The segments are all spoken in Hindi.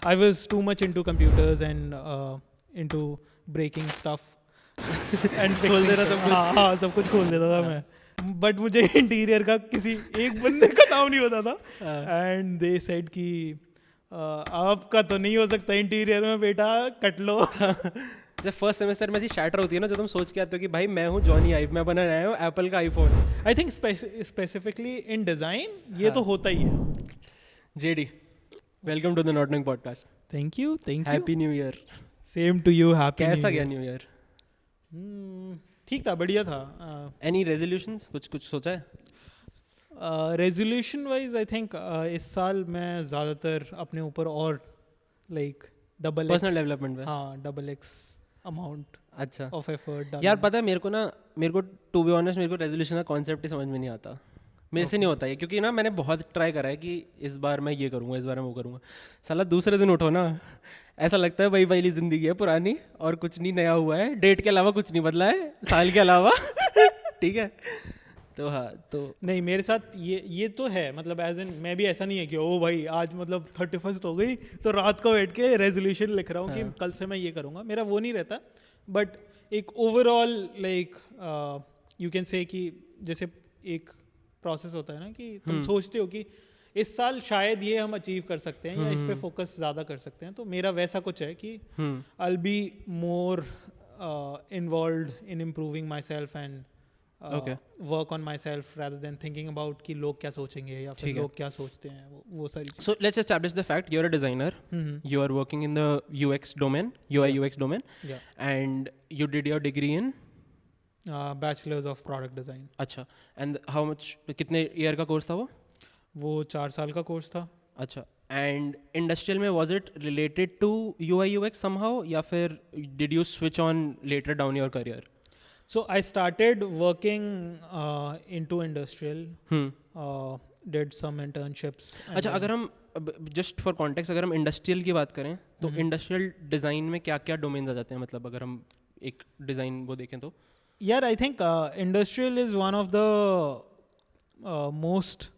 I was too much into computers and into breaking stuff and खोल दे रहा सब कुछ। हाँ सब कुछ खोल देता था मैं, बट मुझे इंटीरियर का किसी एक बंदे का नाम नहीं पता था एंड दे सेड कि आपका तो नहीं हो सकता इंटीरियर में बेटा, कट लो। जैसे फर्स्ट सेमेस्टर में ऐसी शैटर होती है ना, जो तुम सोच के आते हो कि भाई मैं हूँ जॉनी आइव, मैं बना आया हूँ एप्पल का iPhone. I think specifically in design ये तो होता ही है। JD, welcome to the not knowing podcast. Thank you happy new year. Same to you. Happy कैसा गया न्यू ईयर? ठीक था, बढ़िया था। एनी रेजोल्यूशंस, कुछ सोचा है? रेजोल्यूशन वाइज आई थिंक इस साल मैं ज़्यादातर अपने ऊपर और लाइक डबल पर्सनल डेवलपमेंट में? हाँ, XX अमाउंट अच्छा ऑफ एफर्ट। यार पता है मेरे को टू बी ऑनेस्ट, मेरे को रेजोल्यूशन का कॉन्सेप्ट ही समझ में नहीं आता। मेरे से नहीं होता है, क्योंकि ना मैंने बहुत ट्राई करा है कि इस बार मैं ये करूँगा, इस बार मैं वो करूँगा। साला दूसरे दिन उठो ना, ऐसा लगता है वही वाली ज़िंदगी है पुरानी, और कुछ नहीं नया हुआ है, डेट के अलावा कुछ नहीं बदला है, साल के अलावा। ठीक है, तो हाँ, तो नहीं मेरे साथ ये तो है, मतलब एज इन मैं भी ऐसा नहीं है कि ओ भाई आज मतलब 31st हो गई तो रात को बैठ के रेजोल्यूशन लिख रहा हूँ कि कल से मैं ये करूँगा, मेरा वो नहीं रहता। बट एक overall like you can say कि जैसे एक प्रोसेस होता है ना कि तुम सोचते हो कि इस साल शायद ये हम अचीव कर सकते हैं या इस पे फोकस ज़्यादा कर सकते हैं, तो मेरा वैसा कुछ है कि I will be more involved in improving my self and work on my self rather than thinking about कि लोग क्या सोचेंगे या फिर लोग क्या सोचते हैं, वो सारी चीज़। so let's establish the fact you're a designer. You are working in the UX domain, UI UX domain, and you did your degree in bachelors of product design. अच्छा, and how much, कितने ईयर का कोर्स था वो 4 साल का कोर्स था। अच्छा, and इंडस्ट्रियल में was it related to UI UX somehow, या फिर did you switch on later down your career? So I started working into industrial, did some internships. अच्छा, अगर हम जस्ट फॉर कॉन्टेक्स्ट, अगर हम इंडस्ट्रियल की बात करें तो इंडस्ट्रियल डिज़ाइन में क्या क्या डोमेन्स आ जाते हैं? मतलब अगर हम एक डिज़ाइन वो देखें तो यार I think industrial is one of the most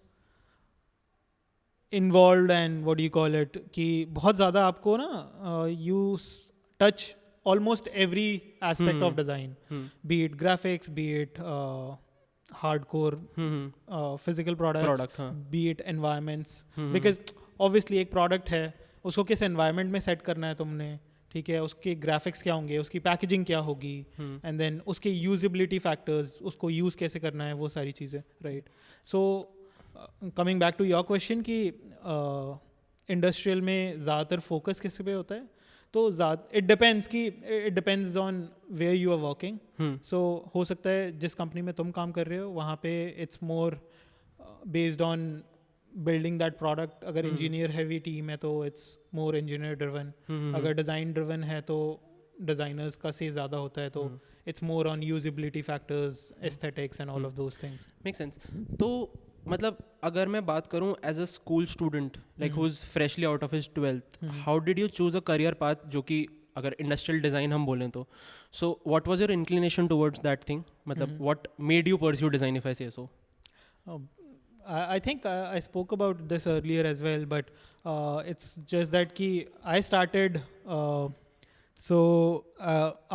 involved and what do you call it, कि बहुत ज़्यादा आपको ना you touch almost every aspect of design, be it graphics, be it hardcore physical products, be it environments, because obviously एक product है, उसको किस environment में set करना है तुमने, ठीक है, उसके graphics क्या होंगे, उसकी packaging क्या होगी, and then उसके usability factors, उसको use कैसे करना है, वो सारी चीज़ें, right? So coming back to your question कि industrial में ज़्यादातर focus किस पे होता है, तो it depends on where you are working. So हो सकता है जिस कंपनी में तुम काम कर रहे हो वहाँ पे it's more based on building that product. अगर इंजीनियर हैवी टीम है तो इट्स मोर इंजीनियर ड्रिवन, अगर डिज़ाइन ड्रिवन है तो डिज़ाइनर्स का से ज़्यादा होता है, तो it's more on usability factors, aesthetics and all of those things. Make sense. तो मतलब अगर मैं बात करूं as a school student like who is freshly out of his 12th, how did you choose a career path जो कि अगर इंडस्ट्रियल डिज़ाइन हम बोलें तो, so what was your inclination towards that thing? मतलब what made you pursue design, if I say so? I think I spoke about this earlier as well, but it's just that ki I started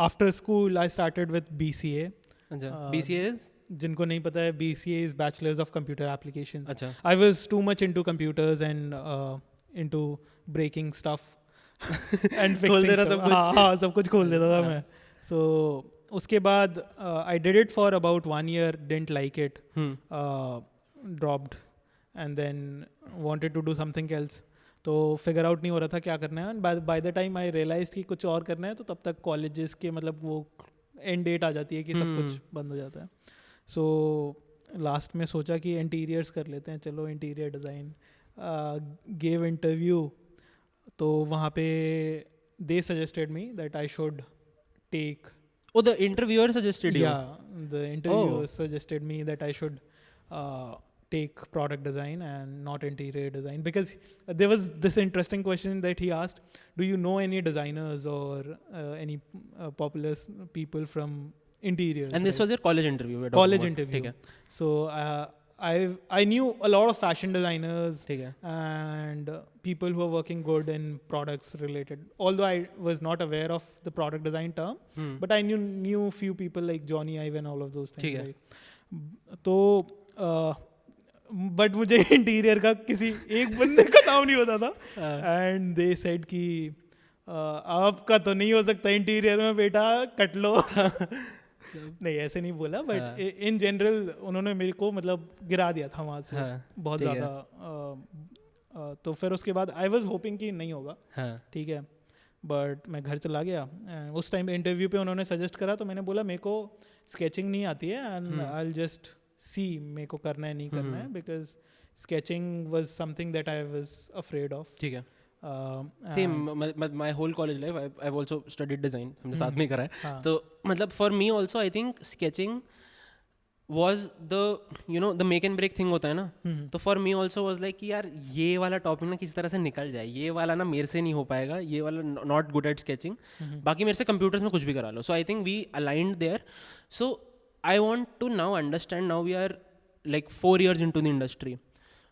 after school I started with BCA. BCA is? जिनको नहीं पता है, BCA is Bachelors of Computer Applications. अच्छा, I was too much into computers and into breaking stuff and fixing खोल दे रहा stuff. सब कुछ। हाँ सब कुछ खोल देता था मैं। So उसके बाद I did it for about 1 year, didn't like it, dropped, and then wanted to do something else. तो फिगर आउट नहीं हो रहा था क्या करना है, and by the time I realized कि कुछ और करना है तो तब तक कॉलेजेस के मतलब वो एंड डेट आ जाती है कि सब कुछ बंद हो जाता है। सो लास्ट में सोचा कि इंटीरियर्स कर लेते हैं, चलो इंटीरियर डिज़ाइन, गेव इंटरव्यू, तो वहाँ पे they suggested me that I should take, oh the interviewer suggested you? yeah, the interviewer suggested me that I should take product design and not interior design, because there was this interesting question that he asked, do you know any designers or any popular people from interiors? And this was your college interview? College interview. So I knew a lot of fashion designers ठीक है. and people who are working good in products related. Although I was not aware of the product design term, but I knew few people like Johnny Ive and all of those things. ठीक है. Right? तो बट मुझे इंटीरियर का किसी एक बंदे का नाम नहीं पता था एंड दे सेड कि आपका तो नहीं हो सकता इंटीरियर में बेटा कट लो. नहीं ऐसे नहीं बोला बट इन जनरल उन्होंने मेरे को मतलब गिरा दिया था वहाँ से बहुत ज़्यादा. तो फिर उसके बाद आई वॉज होपिंग कि नहीं होगा. ठीक है बट मैं घर चला गया एंड उस टाइम इंटरव्यू पे उन्होंने सजेस्ट करा तो मैंने बोला मेरे को स्केचिंग नहीं आती है and I will just see मेरे को करना है नहीं करना है because sketching was something that I was afraid of. ठीक है. Same my whole college life I have also studied design. हमने साथ में करा है. तो मतलब for me also I think sketching was the make and break thing होता है ना. तो for me also was like कि यार ये वाला टॉपिक ना किसी तरह से निकल जाए, ये वाला ना मेरे से नहीं हो पाएगा, ये वाला नॉट गुड एट स्केचिंग, बाकी मेरे से कंप्यूटर्स में कुछ भी करा लो. So I think we aligned there. So I want to now understand, now we are like 4 years into the industry.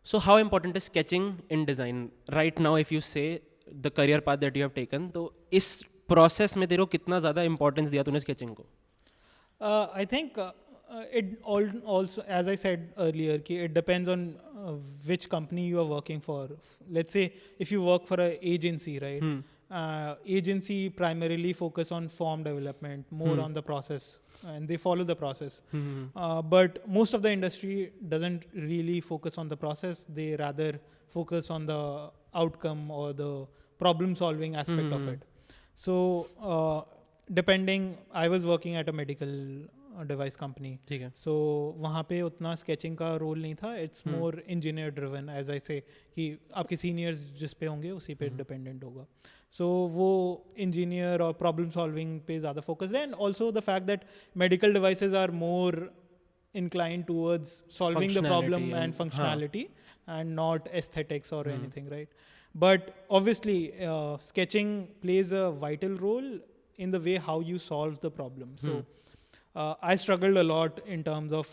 So how important is sketching in design right now if you say the career path that you have taken? तो इस process में तेरे को कितना ज़्यादा importance दिया तूने sketching को? I think it also, as I said earlier, कि it depends on which company you are working for. Let's say if you work for an agency, right? Agency primarily focus on form development, more on the process, and they follow the process. But most of the industry doesn't really focus on the process. They rather focus on the outcome or the problem solving aspect of it. So depending, I was working at a medical device company. ठीक है. सो वहाँ पे उतना स्केचिंग का रोल नहीं था. It's more engineer driven as I say कि आपके सीनियर्स जिस पे होंगे उसी पे डिपेंडेंट होगा. सो वो इंजीनियर और प्रॉब्लम सॉल्विंग पे ज़्यादा फोकस है. And also the fact that medical devices are more inclined towards solving the problem and functionality and not aesthetics or anything, right? But obviously sketching plays a vital role in the way how you solve the problem. So I struggled a lot in terms of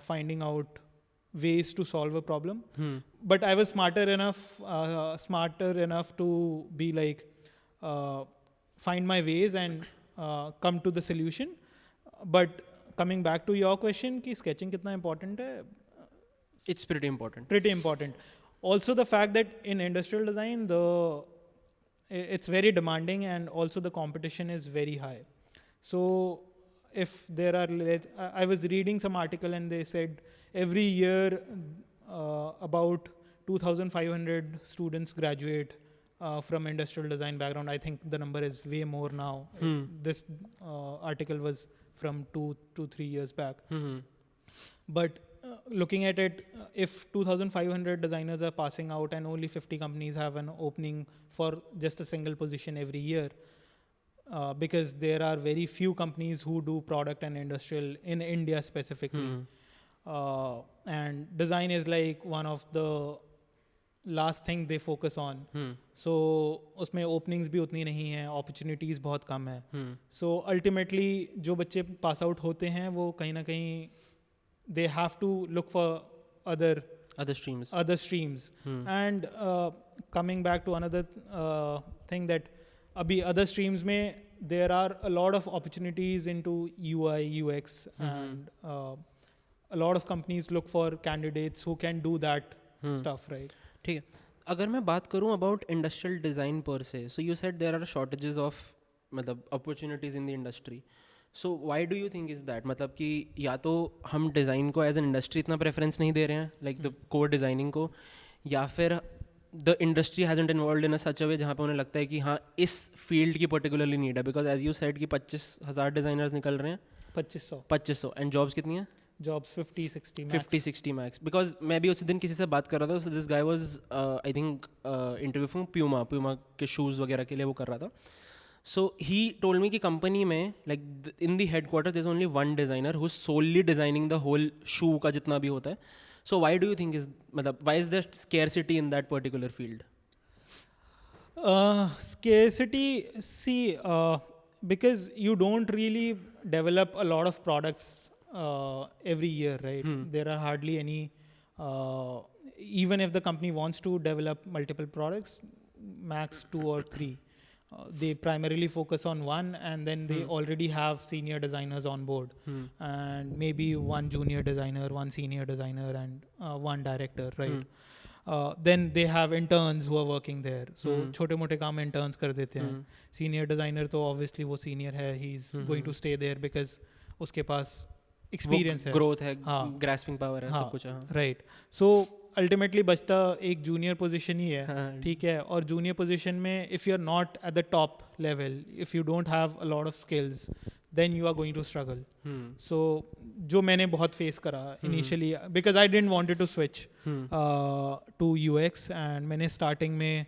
finding out ways to solve a problem. But I was smarter enough to be like find my ways and come to the solution. But coming back to your question कि sketching कितना important है? It's pretty important. Pretty important. Also the fact that in industrial design it's very demanding and also the competition is very high. So if there are, I was reading some article and they said every year about 2,500 students graduate from industrial design background. I think the number is way more now. This article was from 2 to 3 years back. But looking at it, if 2,500 designers are passing out and only 50 companies have an opening for just a single position every year, because there are very few companies who do product and industrial in India specifically. And design is like one of the last thing they focus on. So उसमें openings भी उतनी नहीं हैं, opportunities बहुत कम है. So ultimately जो बच्चे pass out होते हैं वो कहीं ना कहीं they have to look for other streams. And coming back to another thing that अभी other streams में there are a lot of opportunities into UI, UX, and a lot of companies look for candidates who can do that stuff, right? ठीक है. अगर मैं बात करूँ about industrial design per se, so you said there are shortages of मतलब opportunities in the industry. So why do you think is that? मतलब कि या तो हम डिज़ाइन को एज एन इंडस्ट्री इतना प्रेफरेंस नहीं दे रहे हैं, लाइक द कोर डिज़ाइनिंग को, या फिर the industry hasn't involved in a such a way जहाँ पे उन्हें लगता है कि हाँ इस फील्ड की पर्टिकुलरली नीड है, बिकॉज एज यू सेड कि 25,000 डिज़ाइनर निकल रहे हैं. 2500 एंड जॉब्स कितनी हैं? Jobs 50-60 max. Because मैं भी उस दिन किसी से बात कर रहा था, so this guy was I think interview from Puma के शूज़ वगैरह के लिए वो कर रहा था. So he told me कि कंपनी में like in the headquarters there's only one designer who's solely designing the whole shoe का जितना भी होता है. So why do you think मतलब why is there scarcity in that particular field? Scarcity, see, because you don't really develop a lot of products every year, right? There are hardly any even if the company wants to develop multiple products, max 2 or 3. They primarily focus on one, and then they already have senior designers on board, and maybe one junior designer, one senior designer, and one director, right? Then they have interns who are working there. So छोटे मोटे काम interns कर देते हैं. Senior designer तो obviously वो senior है, he's going to stay there because उसके पास experience है, ग्रोथ है, ग्रास्पिंग पावर है, सब कुछ है. राइट. सो अल्टीमेटली बचता एक जूनियर पोजीशन ही है, ठीक है. और जूनियर पोजीशन में if you are not at the top level, if you don't have a lot of skills, then you are going to struggle. So जो मैंने बहुत फेस करा initially, because I didn't wanted to switch to UX, and मैंने स्टार्टिंग में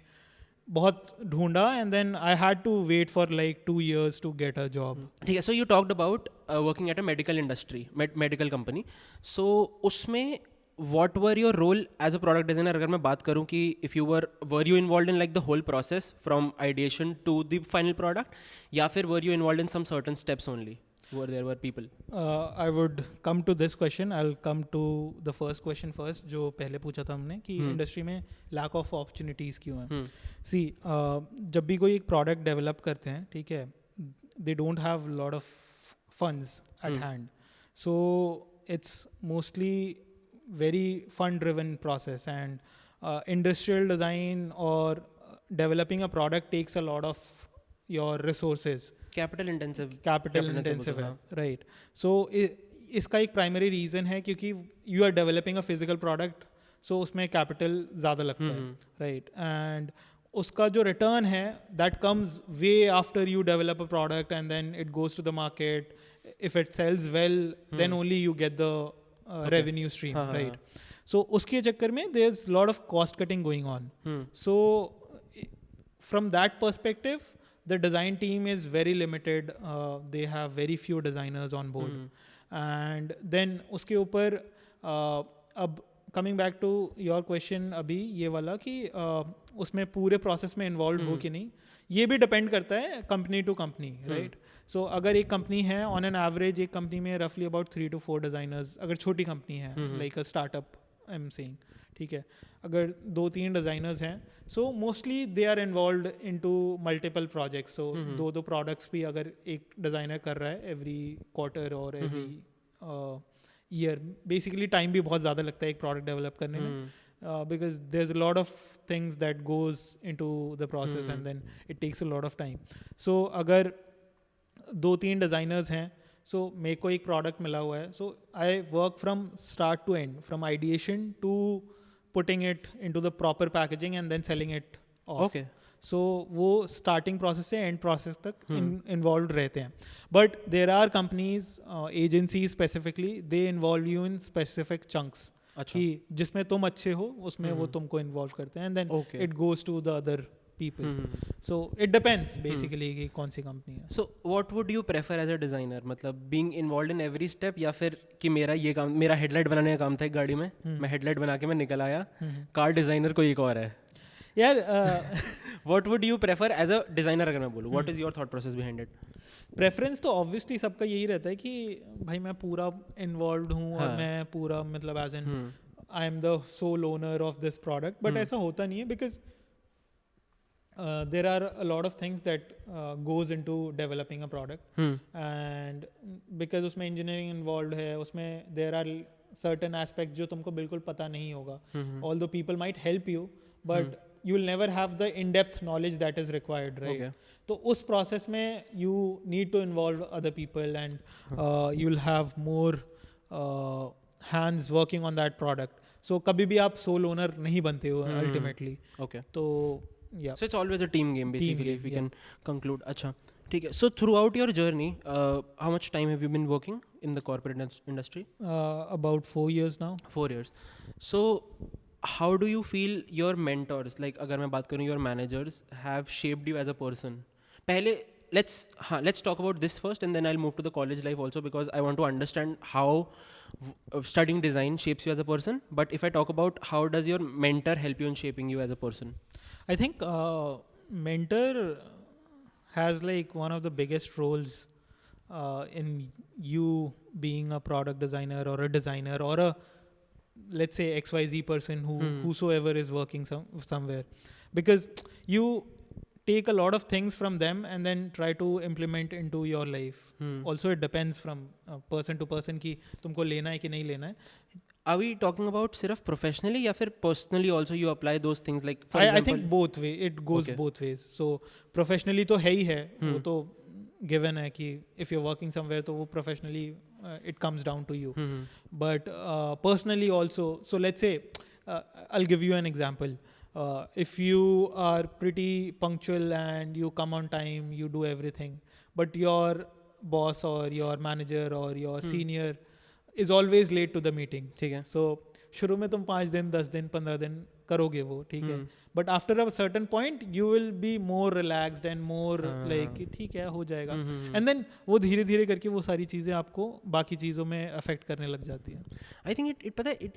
बहुत ढूंढा, and then I had to wait for like 2 years to get a job. ठीक है. So you talked about working at a medical industry, medical company. So उसमें what were your role as a product designer? अगर मैं बात करूँ कि if you were you involved in like the whole process from ideation to the final product, या फिर were you involved in some certain steps only? Were people? I would come to this question. I'll come to the first question first, जो पहले पूछा था हमने कि इंडस्ट्री में lack of opportunities क्यों है. See, जब भी कोई एक product develop करते हैं, ठीक है, they don't have lot of funds at hand. So it's mostly very fund driven process, and industrial design or developing a product takes a lot of your resources. Capital intensive है, right. So इसका एक primary reason है क्योंकि you are developing a physical product, so उसमें capital ज़्यादा लगता है, right. And उसका जो return है that comes way after you develop a product and then it goes to the market. If it sells well, then only you get the revenue stream, right. So उसके चक्कर में there's a lot of cost cutting going on. So from that perspective, the design team is very limited. They have very few designers on board. And then उसके ऊपर अब coming back to your question अभी ये वाला कि उसमें पूरे process में involved हो कि नहीं, ये भी depend करता है company to company, right. So अगर एक कंपनी है, on an average एक कंपनी में roughly about 3 to 4 designers, अगर छोटी कंपनी है, like a startup I'm saying, ठीक है, अगर 2-3 designers हैं, so mostly they are involved into multiple projects. So 2 products भी अगर एक designer कर रहा है every quarter or every year, basically time भी बहुत ज़्यादा लगता है एक product develop करने में, because there's a lot of things that goes into the process and then it takes a lot of time. So अगर 2-3 designers हैं, so मेरे को एक product मिला हुआ है, so I work from start to end, from ideation to putting it into the proper packaging and then selling it off. Okay. So वो starting process से end process तक involved रहते हैं. But there are companies, agencies specifically, they involve you in specific chunks. कि जिसमें तुम अच्छे हो उसमें वो तुमको involve करते हैं, and then it goes to the other people. So it depends basically कि कौन सी कंपनी है. So what would you prefer as a designer? मतलब being involved in every step, या फिर कि मेरा ये काम, मेरा हेडलाइट बनाने का काम था एक गाड़ी में, मैं हेडलाइट बना के मैं निकल आया, कार डिज़ाइनर कोई एक और है. यार what would you prefer as a designer अगर मैं बोलूँ, what is your thought process behind it? Preference तो ऑब्वियसली सबका यही रहता है कि भाई मैं पूरा इन्वॉल्व हूँ और मैं पूरा मतलब as an I am the sole owner of this product, but ऐसा होता नहीं है because there are a lot of things that goes into developing a product, and because उसमें engineering involved है, उसमें there are certain aspects जो तुमको बिल्कुल पता नहीं होगा, although people might help you, but you will never have the in-depth knowledge that is required, right? तो उस process में you need to involve other people, and you'll have more hands working on that product. So कभी भी आप sole owner नहीं बनते हो ultimately. Okay. तो yeah, so it's always a team game basically, if we can conclude. अच्छा, ठीक है. So throughout your journey, how much time have you been working in the corporate industry? About 4 years now. 4 years. So how do you feel your mentors, like अगर मैं बात करूँ, your managers have shaped you as a person? पहले let's talk about this first, and then I'll move to the college life also, because I want to understand how studying design shapes you as a person. But if I talk about how does your mentor help you in shaping you as a person? I think mentor has like one of the biggest roles in you being a product designer or a designer or a let's say XYZ person whosoever is working somewhere, because you take a lot of things from them and then try to implement into your life. Also it depends from person to person कि तुमको लेना है कि नहीं लेना है. Are we talking about सिर्फ professionally या फिर personally also you apply those things, like for I example? think both way, it goes both ways. So professionally तो है ही है, वो तो given है कि if you're working somewhere तो वो professionally it comes down to you. But personally also, so let's say I'll give you an example. If you are pretty punctual and you come on time, you do everything, but your boss or your manager or your senior is always late to the meeting. ठीक है. So शुरू में तुम 5 दिन 10 दिन 15 दिन करोगे वो, ठीक है, but after a certain point you will be more relaxed and more like कि ठीक है हो जाएगा, and then वो धीरे धीरे करके वो सारी चीज़ें आपको बाकी चीज़ों में अफेक्ट करने लग जाती हैं. आई थिंक इट पता है,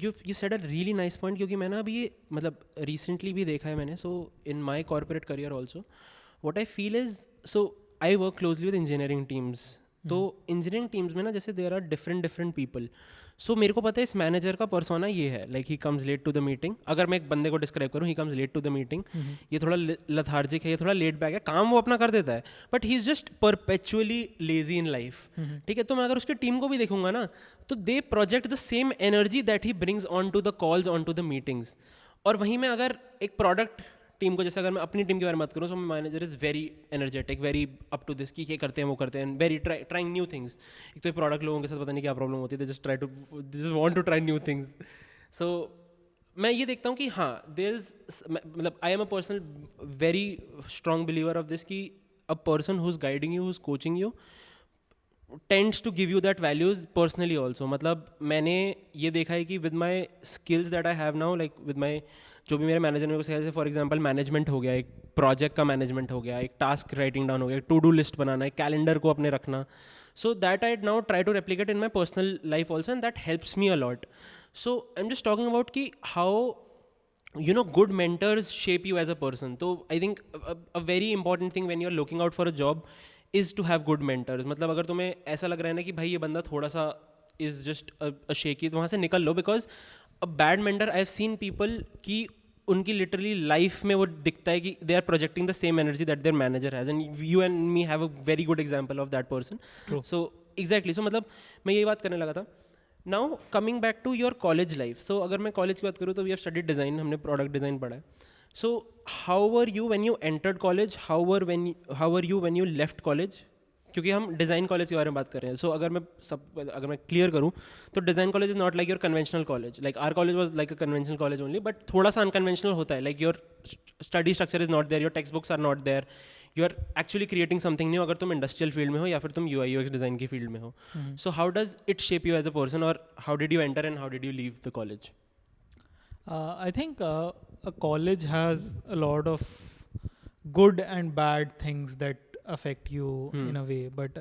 you said a really nice point, क्योंकि मैंने अभी ये मतलब रिसेंटली भी देखा है मैंने. So in my corporate career also what I feel is, so I work closely with engineering teams. तो इंजीनियरिंग टीम्स में ना जैसे there are different people. So मेरे को पता है इस मैनेजर का पर्सोना ये है, like he comes late to the meeting. अगर मैं एक बंदे को डिस्क्राइब करूँ, he comes late to the meeting, ये थोड़ा लथार्जिक है, ये थोड़ा लेट बैक है, काम वो अपना कर देता है, but he is just perpetually lazy in life. ठीक है. तो मैं अगर उसकी टीम को भी देखूंगा ना, तो they project the same energy that he brings on to the calls, on to the meetings. और वहीं में अगर एक प्रोडक्ट टीम को, जैसे अगर मैं अपनी टीम के बारे में बात करूँ, so my manager is very energetic, very up to this कि ये करते हैं वो करते हैं, वेरी ट्राइंग न्यू थिंग्स. एक तो ये प्रोडक्ट लोगों के साथ पता नहीं क्या प्रॉब्लम होती है, they just want to try new things. So मैं ये देखता हूँ कि हाँ, देयर इज मतलब I am a personal very strong believer of this कि a person who is guiding you, who is coaching you tends to give you that values personally also. मतलब मैंने ये देखा है कि with my skills that I have now, like with my जो भी मेरे मैनेजर मेरे को सिखाया, जैसे फॉर एग्जांपल मैनेजमेंट हो गया, एक प्रोजेक्ट का मैनेजमेंट हो गया, एक टास्क राइटिंग डाउन हो गया, एक टू डू लिस्ट बनाना, एक कैलेंडर को अपने रखना. So that I now try to replicate in my personal life also, and that helps me a lot. So I am just talking about कि हाउ you know good mentors shape you as a person. So I think a very important thing when you're looking out for a job is to have good mentors. मतलब अगर तुम्हें ऐसा लग रहा है ना कि भाई ये बंदा थोड़ा सा is just a shaky, तो वहाँ से निकल लो, because a bad mentor, I have seen people कि उनकी लिटरली लाइफ में वो दिखता है कि they are projecting the same energy that their manager has, and you and me have a very good example of that person. So exactly, so मतलब मैं यही बात करने लगा था. Now coming back to your college life. So अगर मैं कॉलेज की बात करूँ तो वी हैव स्टडीड डिज़ाइन, हमने प्रोडक्ट डिज़ाइन पढ़ा है. So how were you when you entered college, how were you when you left college? क्योंकि हम डिज़ाइन कॉलेज के बारे में बात कर रहे हैं. सो अगर मैं क्लियर करूँ तो design college is not like your conventional college. Like our college was like a conventional college only, but थोड़ा सा अनकन्वेंशनल होता है. Like your study structure is not there, your text books are not there, you are actually creating something new, अगर तुम इंडस्ट्रियल फील्ड में हो या फिर तुम UI UX डिज़ाइन की फील्ड में हो. So how does it shape you as a person, और how did you enter and how did you leave the college? I think a college has a lot of good and bad things that affect you in a way, but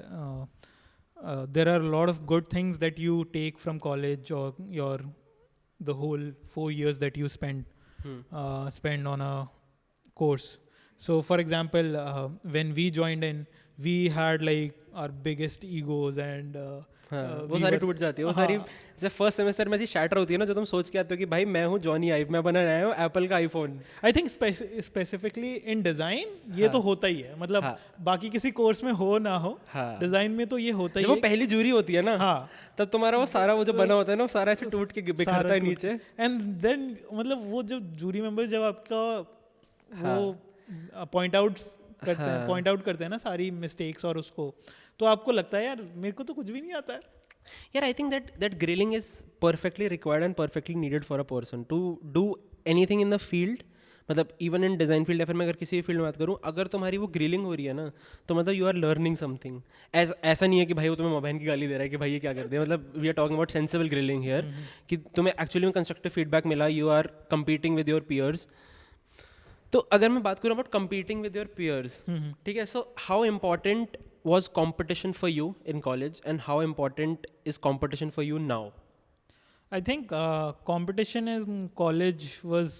there are a lot of good things that you take from college, or the whole 4 years that you spend on a course. So for example, when we joined in, we had like our biggest egos and वो सारी टूट जाती है. वो सारी जैसे फर्स्ट सेमेस्टर में ऐसी शैटर होती है ना, जो तुम सोच के आते हो कि भाई मैं हूँ जॉनी आइव, मैं बना आया हूँ एप्पल का iPhone. I think specifically in design ये तो होता ही है. मतलब बाकी किसी कोर्स में हो ना हो, डिजाइन में तो ये होता ही है. वो पहली जूरी होती है ना, तब तुम्हारा वो सारा वो जो बना होता है ना, वो सारा ऐसे टूट के बिखरता है नीचे. एंड देन मतलब वो जो जूरी मेंबर जब आपका वो पॉइंट आउट करते हैं ना सारी मिस्टेक्स और उसको, तो आपको लगता है यार मेरे को तो कुछ भी नहीं आता है. यार I think that grilling is perfectly required and perfectly needed for a person to do anything in the field. मतलब इवन इन डिज़ाइन फील्ड या फिर मैं अगर किसी भी फील्ड में बात करूँ, अगर तुम्हारी वो ग्रिलिंग हो रही है ना, तो मतलब यू आर लर्निंग समथिंग. ऐसा नहीं है कि भाई वो तुम्हें मोबाइल की गाली दे रहा है कि भाई ये क्या करते हैं. मतलब we are talking about sensible grilling here, कि तुम्हें एक्चुअली में कंस्ट्रक्टिव फीडबैक मिला, you are competing with your peers. तो अगर मैं बात करूँ about competing with your peers, ठीक है, so how important was competition for you in college, and how important is competition for you now? I think competition in college was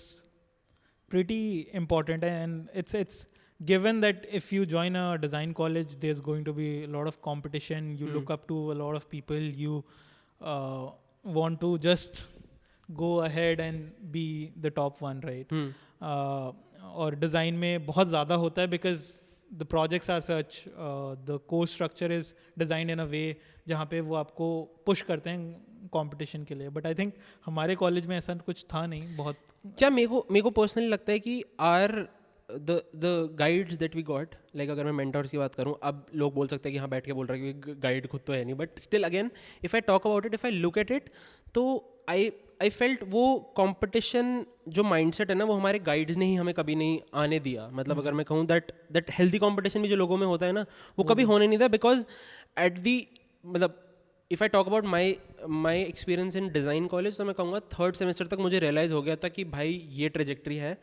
pretty important, and it's given that if you join a design college, there's going to be a lot of competition. You look up to a lot of people. You want to just go ahead and be the top one, right? और डिज़ाइन में बहुत ज़्यादा होता है because the projects are such, the course structure is designed in a way जहाँ पे वो आपको push करते हैं competition के लिए. But I think हमारे कॉलेज में ऐसा कुछ था नहीं बहुत. क्या मेरे को पर्सनली लगता है कि the guides that we got, like अगर मैं mentors की बात करूँ, अब लोग बोल सकते हैं कि हाँ बैठ के बोल रहा है कि गाइड खुद तो है नहीं, but still again if I talk about it, if I look at it, तो आई फेल्ट वो कंपटीशन जो माइंडसेट है ना, वो हमारे गाइड्स ने ही हमें कभी नहीं आने दिया. मतलब अगर मैं कहूँ दैट हेल्दी कंपटीशन भी जो लोगों में होता है ना, वो कभी होने नहीं दिया. बिकॉज एट दी मतलब if I talk about my experience in design college, तो मैं कहूँगा 3rd सेमेस्टर तक मुझे रियलाइज़ हो गया था कि भाई ये ट्रेजेक्ट्री है,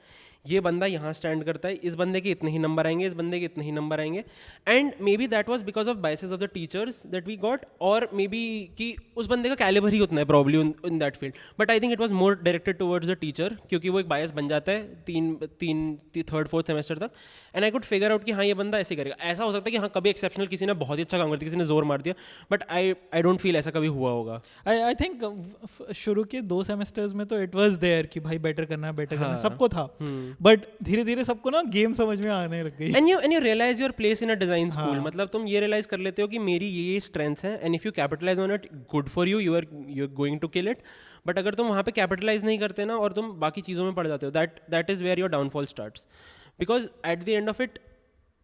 ये बंदा यहाँ स्टैंड करता है, इस बंदे के इतने ही नंबर आएंगे, इस बंदे के इतने ही नंबर आएंगे. And maybe that was because of biases of the teachers that we got, और मे बी कि उस बंदे का कैलिबर ही उतना है probably in that field. But I think it was more directed towards the teacher, क्योंकि वो एक बायस बन जाता है 3rd 4th सेमेस्टर तक. And I could figure out कि हाँ ये बंदा ऐसे करेगा. ऐसा हो सकता है कि हाँ कभी एक्सेप्शनल किसी ने बहुत ही अच्छा काम कर दिया, किसी ने जोर मार दिया, बट आई डोंट फील ऐसा कभी हुआ होगा. आई थिंक शुरू के 2 सेमेस्टर्स में तो इट वाज देयर कि भाई बेटर करना है, बेटर करना है, सबको था. बट धीरे धीरे सबको ना गेम समझ में आने लग गई. And you realise your place in a design school. मतलब तुम ये रियलाइज कर लेते हो कि मेरी ये स्ट्रेंथ्स हैं, and if you capitalise on it, good for you, you are going to kill it. But अगर तुम वहाँ पे कैपिटलाइज नहीं करते ना, और तुम बाकी चीज़ों में पड़ जाते हो, that is where your downfall starts. Because at the end of it,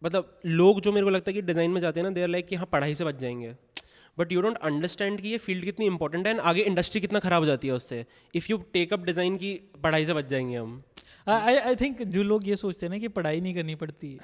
मतलब लोग जो मेरे को लगता है कि डिज़ाइन में जाते हैं ना, दे आर लाइक कि हाँ पढ़ाई से बच जाएंगे, बट यू डोंट अंडरस्टैंड कि ये फील्ड कितनी इंपॉर्टेंट है, एंड आगे इंडस्ट्री कितना खराब हो जाती है उससे. If you take up design की, पढ़ाई से बच जाएंगे हम. आई थिंक जो लोग ये सोचते हैं ना कि पढ़ाई नहीं करनी पड़ती,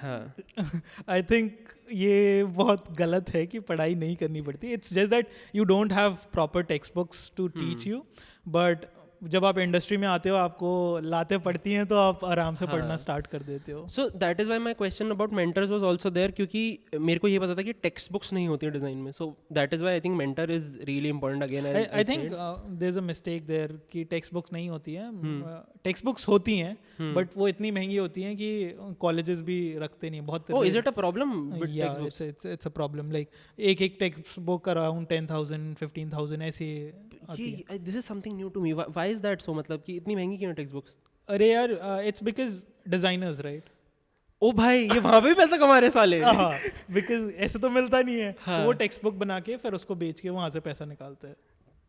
आई थिंक ये बहुत गलत है कि पढ़ाई नहीं करनी पड़ती. It's just that you don't have proper text books to teach you, but जब आप इंडस्ट्री में आते हो, आपको लाते पड़ती हैं, तो आप आराम से पढ़ना स्टार्ट कर देते हो. So that is why my question about mentors was also there, क्योंकि मेरे को ये पता था कि टेक्स्ट बुक्स नहीं होती है डिज़ाइन में. So that is why I think mentor is really important. Again I think there is a mistake there कि टेक्स्ट बुक्स नहीं होती हैं. टेक्स्ट बुक्स होती हैं, बट वो इतनी महंगी होती हैं कि कॉलेजेस भी रखते नहीं. बहुत oh, is it a problem with text books? It's a problem. Like एक टेक्स्ट बुक अराउंड 10,000 15,000 ऐसे आती है. This is something new to me. Why is that so? मतलब कि इतनी महंगी क्यों है टेक्स्ट बुक्स? अरे यार, इट्स बिकॉज डिजाइनर्स, राइट? ओ भाई, ये वहाँ पे भी पैसा कमा रहे साले. बिकॉज ऐसे तो मिलता नहीं है. तो वो टेक्स्ट बुक बना के फिर उसको बेच के वहाँ से पैसा निकालते हैं.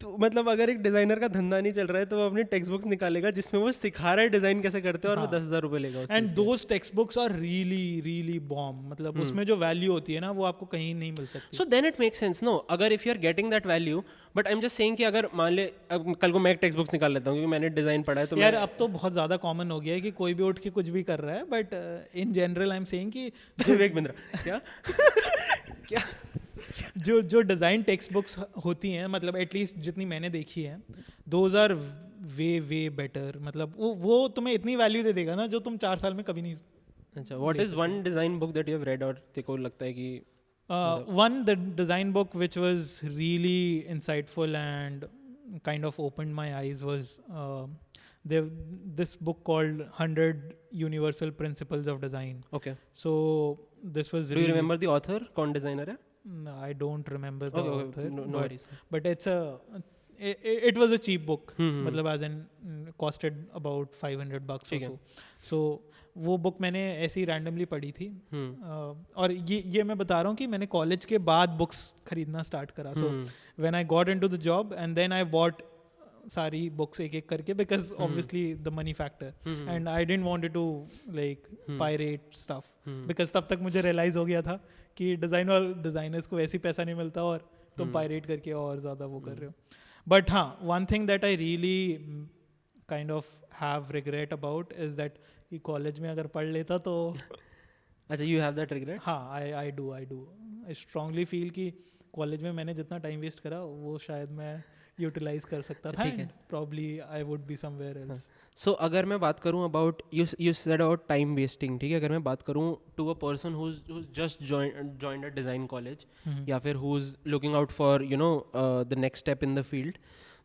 तो मतलब अगर एक डिजाइनर का धंधा नहीं चल रहा है, तो वो अपनी टेक्स्ट बुक्स निकालेगा जिसमें वो सिखा रहा है डिजाइन कैसे करते हैं, और वो 10,000 रुपए लेगा. And those text books are really really bomb. मतलब उसमें जो वैल्यू होती है ना, वो आपको कहीं नहीं मिल सकती. So then it makes sense, no? अगर if you are getting that value, but I am just saying कि अगर मान ले कल को मैं एक टेक्स्ट बुक्स निकाल लेता हूँ क्योंकि मैंने डिजाइन पढ़ा है, तो यार अब तो बहुत ज़्यादा कॉमन हो गया है कि कोई भी उठ के कुछ भी कर रहा है. But in general I am saying कि विवेक बिंद्रा क्या क्या जो डिज़ाइन टेक्स्ट बुक्स होती हैं, मतलब एटलीस्ट जितनी मैंने देखी है, दोज आर वे बेटर. मतलब वो तुम्हें इतनी वैल्यू दे देगा ना, जो तुम 4 साल में कभी नहीं. अच्छा, what is one design book that you have read, और तेरे को लगता है कि one, the design book which was really insightful and kind of opened my eyes was this book called 100 Universal Principles of Design. Okay. So this was. Do you remember the author? कौन designer है? No, I don't remember the author. No worries. But it was a cheap book. मतलब as in costed about $500 or so. So वो बुक मैंने ऐसी रैंडमली पढ़ी थी. और ये मैं बता रहा हूँ कि मैंने कॉलेज के बाद बुक्स खरीदना स्टार्ट करा. So when I got into the job and then I bought सारी बुक्स एक एक करके, because obviously the money factor, and I didn't want to like pirate stuff, because तब तक मुझे रियलाइज हो गया था कि डिजाइनर्स को वैसे ही पैसा नहीं मिलता और तुम पायरेट करके और ज़्यादा वो कर रहे हो. बट हाँ, one thing that I really kind of have regret about is that कि कॉलेज में अगर पढ़ लेता तो. अच्छा, यू हैव दैट रिग्रेट? हाँ, I do. I strongly feel कि कॉलेज में मैंने जितना टाइम वेस्ट करा वो शायद मैं यूटिलाइज कर सकता था. Probably I would be somewhere else. So अगर मैं बात करूँ about you said about time wasting, ठीक है, अगर मैं बात करूँ to a person who is just joined a design college, या फिर who is looking out for you know the next step in the field,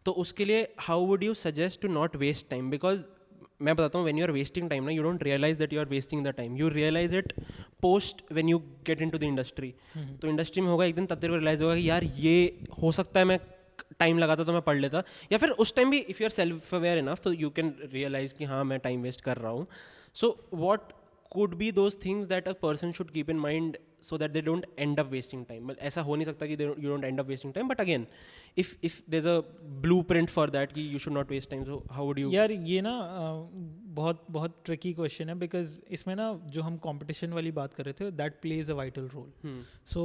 तो उसके लिए how would you suggest to not waste time? Because मैं बताता हूँ, when you are wasting time ना, you don't realise that you are wasting the time. You realise it post when you get into the industry. तो इंडस्ट्री में होगा एक दिन, तब तेरे को रियलाइज होगा कि यार ये हो सकता है मैं टाइम लगा था तो मैं पढ़ लेता, या फिर उस टाइम भी if you are self aware enough तो यू कैन रियलाइज कि हाँ मैं टाइम वेस्ट कर रहा हूँ. So what could be those things that a person should keep in mind so that they don't end up wasting time. But ऐसा हो नहीं सकता कि you don't end up wasting time, but again if there's a blueprint for that कि you should not waste time, so how would you? यार ये ना बहुत बहुत ट्रिकी क्वेश्चन है, बिकॉज इसमें ना जो हम कंपटीशन वाली बात कर रहे थे that plays a vital role. So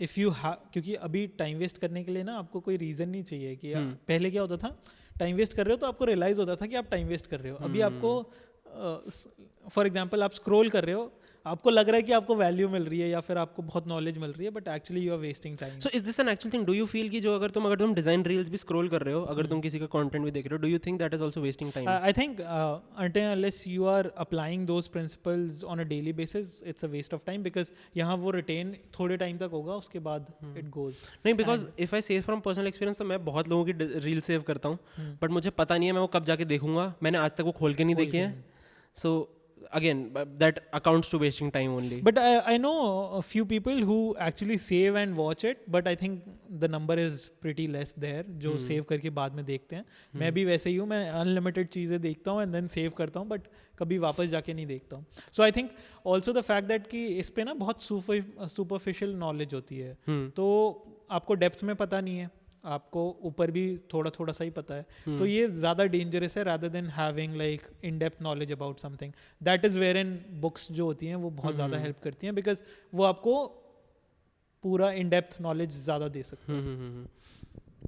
if you क्योंकि अभी टाइम वेस्ट करने के लिए ना आपको कोई रीज़न नहीं चाहिए कि पहले क्या होता था, टाइम वेस्ट कर रहे हो तो आपको रियलाइज़ होता था कि आप टाइम वेस्ट कर रहे हो. अभी आपको फॉर एग्जाम्पल आप स्क्रॉल कर रहे हो, आपको लग रहा है कि आपको वैल्यू मिल रही है या फिर आपको बहुत नॉलेज मिल रही है, but actually you are wasting time. So is this an actual thing? Do you feel कि जो अगर तुम डिजाइन रील्स भी स्क्रॉल कर रहे हो, अगर तुम किसी का कंटेंट भी देख रहे हो, do you think that is also wasting time? I think until unless you are applying those principles on a daily basis, it's a waste of time, because यहाँ वो retain थोड़े टाइम तक होगा, उसके बाद it goes. नहीं, बिकॉज इफ आई से फ्रॉम पर्सनल एक्सपीरियंस तो मैं बहुत लोगों की रील सेव करता हूँ, बट मुझे पता नहीं है मैं वो कब जाके देखूंगा. मैंने आज तक वो खोल के नहीं देखे हैं. सो again that accounts to wasting time only. But I know a few people who actually save and watch it, but I think the number is pretty less there जो save करके बाद में देखते हैं. मैं भी वैसे ही हूँ, मैं unlimited चीज़ें देखता हूँ and then save करता हूँ, but कभी वापस जाके नहीं देखता हूँ. So I think also the fact that कि इस पे ना बहुत superficial knowledge होती है, तो आपको depth में पता नहीं है, आपको ऊपर भी थोड़ा थोड़ा सा ही पता है. तो ये ज़्यादा डेंजरस है rather than having like in depth knowledge about something. That is wherein books जो होती हैं वो बहुत ज़्यादा हेल्प करती हैं, because वो आपको पूरा in depth knowledge ज़्यादा दे सकते हैं.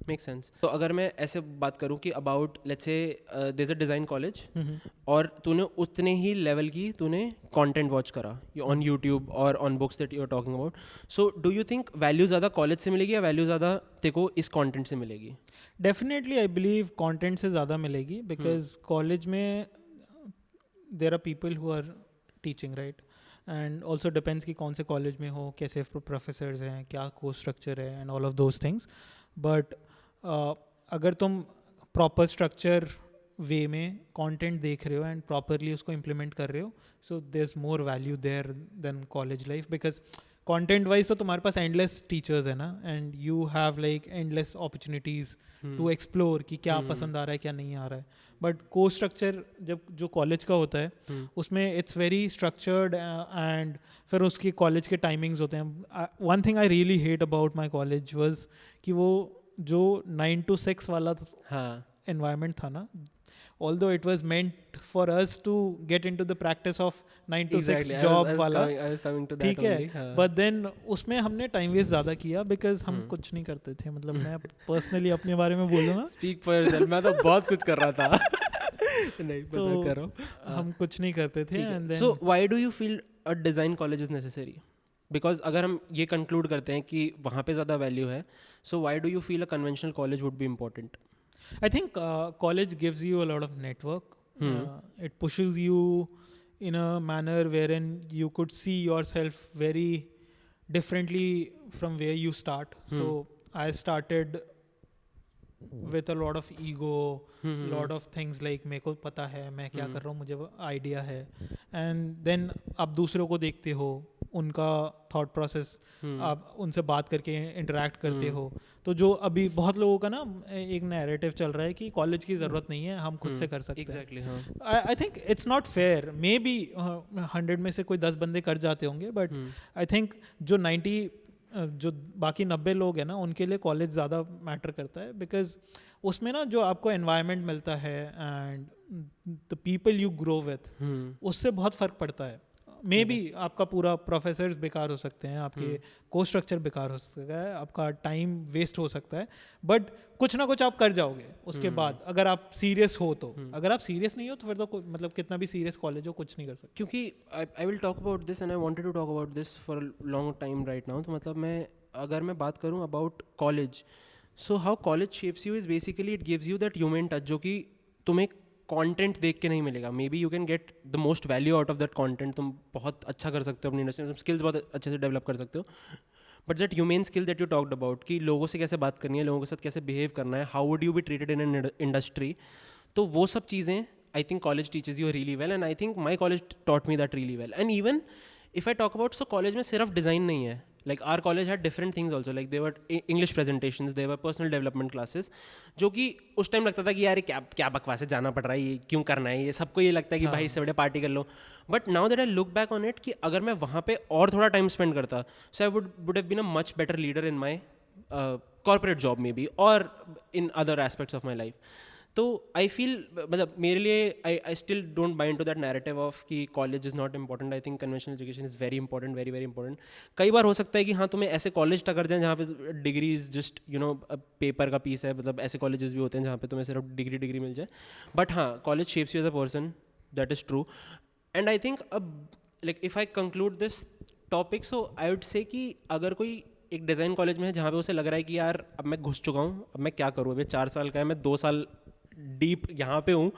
Make sense. तो अगर मैं ऐसे बात करूँ कि about let's say there is a design college और तूने उतने ही लेवल की तूने कंटेंट वॉच करा ऑन यूट्यूब और on books that you are talking about, so do you think value ज़्यादा कॉलेज से मिलेगी या वैल्यू ज़्यादा तेरे को इस कंटेंट से मिलेगी? डेफिनेटली आई बिलीव कंटेंट से ज़्यादा मिलेगी, बिकॉज कॉलेज में there are people who are teaching, right, and also depends कि कौन से कॉलेज में हो, कैसे प्रोफेसर्स हैं, क्या कोर्स स्ट्रक्चर है and all of those things. But अगर तुम प्रॉपर स्ट्रक्चर वे में कंटेंट देख रहे हो एंड प्रॉपरली उसको इम्प्लीमेंट कर रहे हो, so there is more value there than college life, because content wise तो तुम्हारे पास एंडलेस टीचर्स है ना, and you have like endless opportunities to explore कि क्या पसंद आ रहा है क्या नहीं आ रहा है. बट कोर्स स्ट्रक्चर जब जो कॉलेज का होता है उसमें इट्स वेरी स्ट्रक्चर्ड, एंड फिर उसकी कॉलेज के टाइमिंग्स होते हैं. One thing I really hate about my college was कि वो जो 9 to 6 वाला environment था ना, although it was meant for us to get into the practice of 9 to 6 job वाला, ठीक है, but then उसमें हमने टाइम वेस्ट ज़्यादा किया बिकॉज हम कुछ नहीं करते थे. मतलब मैं पर्सनली अपने बारे में बोलूँ ना, स्पीक फॉर योरसेल्फ, मैं तो बहुत कुछ कर रहा था. नहीं मजाक कर रहा हूँ, हम कुछ नहीं करते थे. So why do you feel a design college is necessary? Because अगर हम ये कंक्लूड करते हैं कि वहाँ पे ज़्यादा वैल्यू है, so why do you feel a conventional college would be important? I think college gives you a lot of network. It pushes you in a manner wherein you could see yourself very differently from where you start. So I started with a lot of ego, lot of things like मेरे को पता है मैं क्या कर रहा हूँ, मुझे आइडिया है, and then आप दूसरों को देखते हो, उनका थॉट प्रोसेस, आप उनसे बात करके इंटरेक्ट करते हो. तो जो अभी बहुत लोगों का ना एक नैरेटिव चल रहा है कि कॉलेज की ज़रूरत नहीं है, हम खुद से कर सकते हैं. Exactly. I think it's not fair. May be 100 में से कोई 10 बंदे कर जाते होंगे, बट आई थिंक जो 90 जो बाकी 90 लोग हैं ना, उनके लिए कॉलेज ज़्यादा मैटर करता है, बिकॉज उसमें ना जो आपको एनवायरनमेंट मिलता है and the people you grow with, उससे बहुत फ़र्क पड़ता है. मे बी आपका पूरा प्रोफेसर्स बेकार हो सकते हैं, आपके कोर्स स्ट्रक्चर बेकार हो सकता है, आपका टाइम वेस्ट हो सकता है, बट कुछ ना कुछ आप कर जाओगे उसके बाद, अगर आप सीरियस हो तो. अगर आप सीरियस नहीं हो तो फिर तो मतलब कितना भी सीरियस कॉलेज हो कुछ नहीं कर सकते. क्योंकि I will talk about this and I wanted to talk about this for a long time right now. तो मतलब अगर मैं बात करूँ about college, so how college shapes you is basically it gives you that human touch जो कि तुम्हें कंटेंट देख के नहीं मिलेगा. Maybe you can get the most value out of that content. तुम बहुत अच्छा कर सकते हो अपनी इंडस्ट्री में, स्किल्स बहुत अच्छे से डेवलप कर सकते हो, but that human skill that you talked about कि लोगों से कैसे बात करनी है, लोगों के साथ कैसे बिहेव करना है, how would you be treated in an industry, तो वो सब चीज़ें I think college teachers you really well, and I think my college taught me that really well. And even if I talk about, so college में सिर्फ डिज़ाइन नहीं है, like our college had different things also, like they were English presentations, they were personal development classes, जो कि उस टाइम लगता था कि यार क्या क्या बकवास है, जाना पड़ रहा है, ये क्यों करना है, ये सबको ये लगता है कि भाई इससे बड़े पार्टी कर लो. But now that I look back on it कि अगर मैं वहाँ पे और थोड़ा टाइम स्पेंड करता, so I would have been a much better leader in my corporate job में भी और in other aspects of my life. तो आई फील मतलब मेरे लिए I still don't buy into that narrative of कि college is not important. I think conventional education is very important, very very important. कई बार हो सकता है कि हाँ तुम्हें ऐसे कॉलेज टकर जाए जहाँ पे degree is just you know paper का पीस है, मतलब ऐसे कॉलेजेस भी होते हैं जहाँ पे तुम्हें सिर्फ डिग्री मिल जाए. बट हाँ, college shapes you as a person, that is true. And I think अब like if I conclude this topic, so I would say कि अगर कोई एक डिज़ाइन कॉलेज में है जहाँ पे उसे लग रहा है कि यार अब मैं घुस चुका हूँ, अब मैं क्या करूँ, अभी 4 साल का है, मैं 2 साल डीप यहाँ पे हूँ,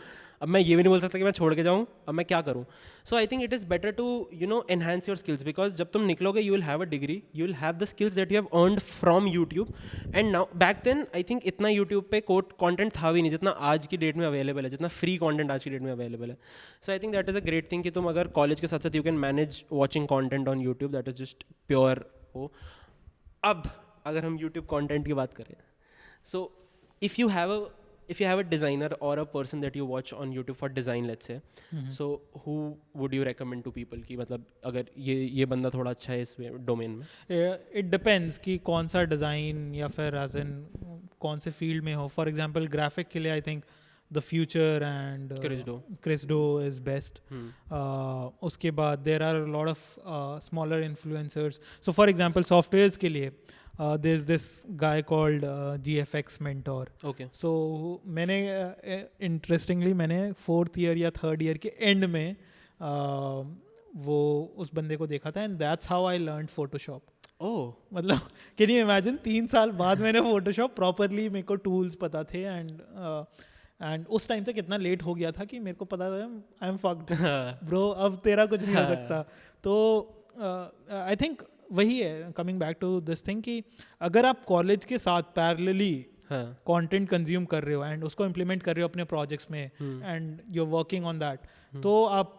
अब मैं ये भी नहीं बोल सकता कि मैं छोड़ के जाऊँ, अब मैं क्या करूँ. So I think it is better to you know enhance your skills, because जब तुम निकलोगे you will have a degree, you will have the skills that you have earned from YouTube. And now back then I think इतना यूट्यूब पे कॉन्टेंट था भी नहीं जितना आज की डेट में अवेलेबल है, जितना फ्री कॉन्टेंट आज की डेट में अवेलेबल है. So I think that is a great thing कि तुम अगर कॉलेज के साथ साथ you can manage watching content on YouTube, that is just pure हो. अब अगर हम यूट्यूब कॉन्टेंट की बात करें, सो if you have a designer or a person that you watch on YouTube for design, let's say, so who would you recommend to people कि मतलब अगर ये बंदा थोड़ा अच्छा है इस डोमेन में? It depends कि कौन सा डिज़ाइन या फिर एज इन कौन से फील्ड में हो. फॉर एग्जांपल ग्राफिक के लिए I think the future and Crisdo is best. उसके बाद there are lot of smaller influencers. So for example softwares के लिए there's this guy called GFX Mentor. Okay. So मैंने interestingly मैंने 4th year या 3rd year के end में वो उस बंदे को देखा था, and that's how I learned Photoshop. Oh. मतलब can you imagine 3 साल बाद मैंने Photoshop properly, मेरे को tools पता थे, and उस टाइम तक इतना लेट हो गया था कि मेरे को पता था आई एम फक्ड ब्रो, अब तेरा कुछ नहीं हो सकता. तो आई थिंक वही है, coming back to this thing कि अगर आप कॉलेज के साथ पैरेलली कंटेंट कंज्यूम कर रहे हो एंड उसको इम्प्लीमेंट कर रहे हो अपने प्रोजेक्ट्स में and you are working on that, तो आप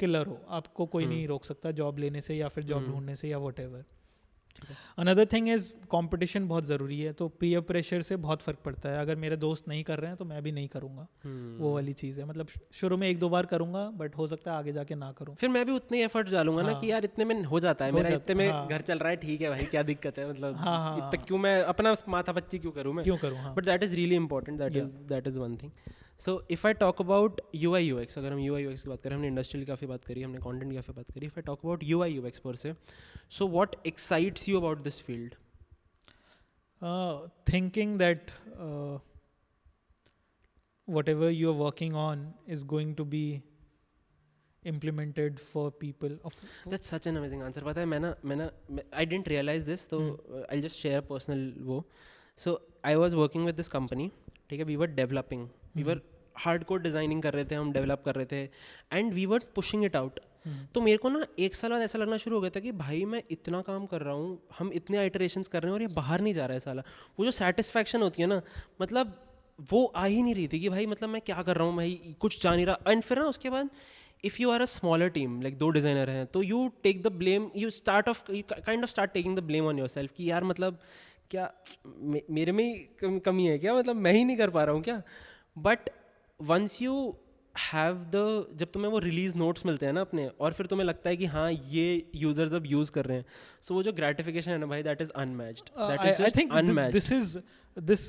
किलर हो. आपको कोई नहीं रोक सकता जॉब लेने से या फिर जॉब ढूंढने से या what ever. Another thing is competition बहुत ज़रूरी है. तो पीयर प्रेशर से बहुत फ़र्क पड़ता है. अगर मेरे दोस्त नहीं कर रहे हैं तो मैं भी नहीं करूँगा. वो वाली चीज़ है. मतलब शुरू में 1-2 बार करूँगा, बट हो सकता है आगे जाके ना करूँ. फिर मैं भी उतने एफर्ट डालूंगा ना कि यार इतने में हो जाता है, मेरा इतने में घर चल रहा है, ठीक है भाई, क्या दिक्कत है, मतलब इतना क्यों मैं अपना माथा पच्ची क्यों करूँ. But that is really important. That is one thing. So if I talk about UI UX, अगर हम UI UX की बात करें, हमने इंडस्ट्रियल की काफ़ी बात करी, हमने कंटेंट की काफ़ी बात करी. If I talk about UI UX पर से, so what excites you about this field? Thinking that whatever you are working on is going to be implemented for people. That's such an amazing answer. पता है मैं I didn't realize this, so I'll just share a personal वो. So I was working with this company, ठीक है, we were developing, we were hardcore designing कर रहे थे, हम develop कर रहे थे, and we were pushing it out. तो मेरे को ना 1 साल बाद ऐसा लगना शुरू हो गया था कि भाई मैं इतना काम कर रहा हूँ, हम इतने आइटरेशंस कर रहे हैं और ये बाहर नहीं जा रहा है साला. वो जो सेटिस्फैक्शन होती है ना, मतलब वो आ ही नहीं रही थी कि भाई मतलब मैं क्या कर रहा हूँ, भाई कुछ जा नहीं रहा. एंड फिर ना उसके बाद if you are a smaller team, like 2 designer हैं, तो you take the blame, you kind of start taking the blame on yourself कि यार मतलब क्या मेरे में ही कमी है क्या, मतलब मैं ही नहीं कर पा रहा हूँ क्या. But once you have the, जब तुम्हें वो रिलीज नोट्स मिलते हैं ना अपने, और फिर तुम्हें लगता है कि हाँ ये यूजर्स अब यूज कर रहे हैं, सो वो जो ग्रेटिफिकेशन है ना भाई, that is unmatched. That is just unmatched. this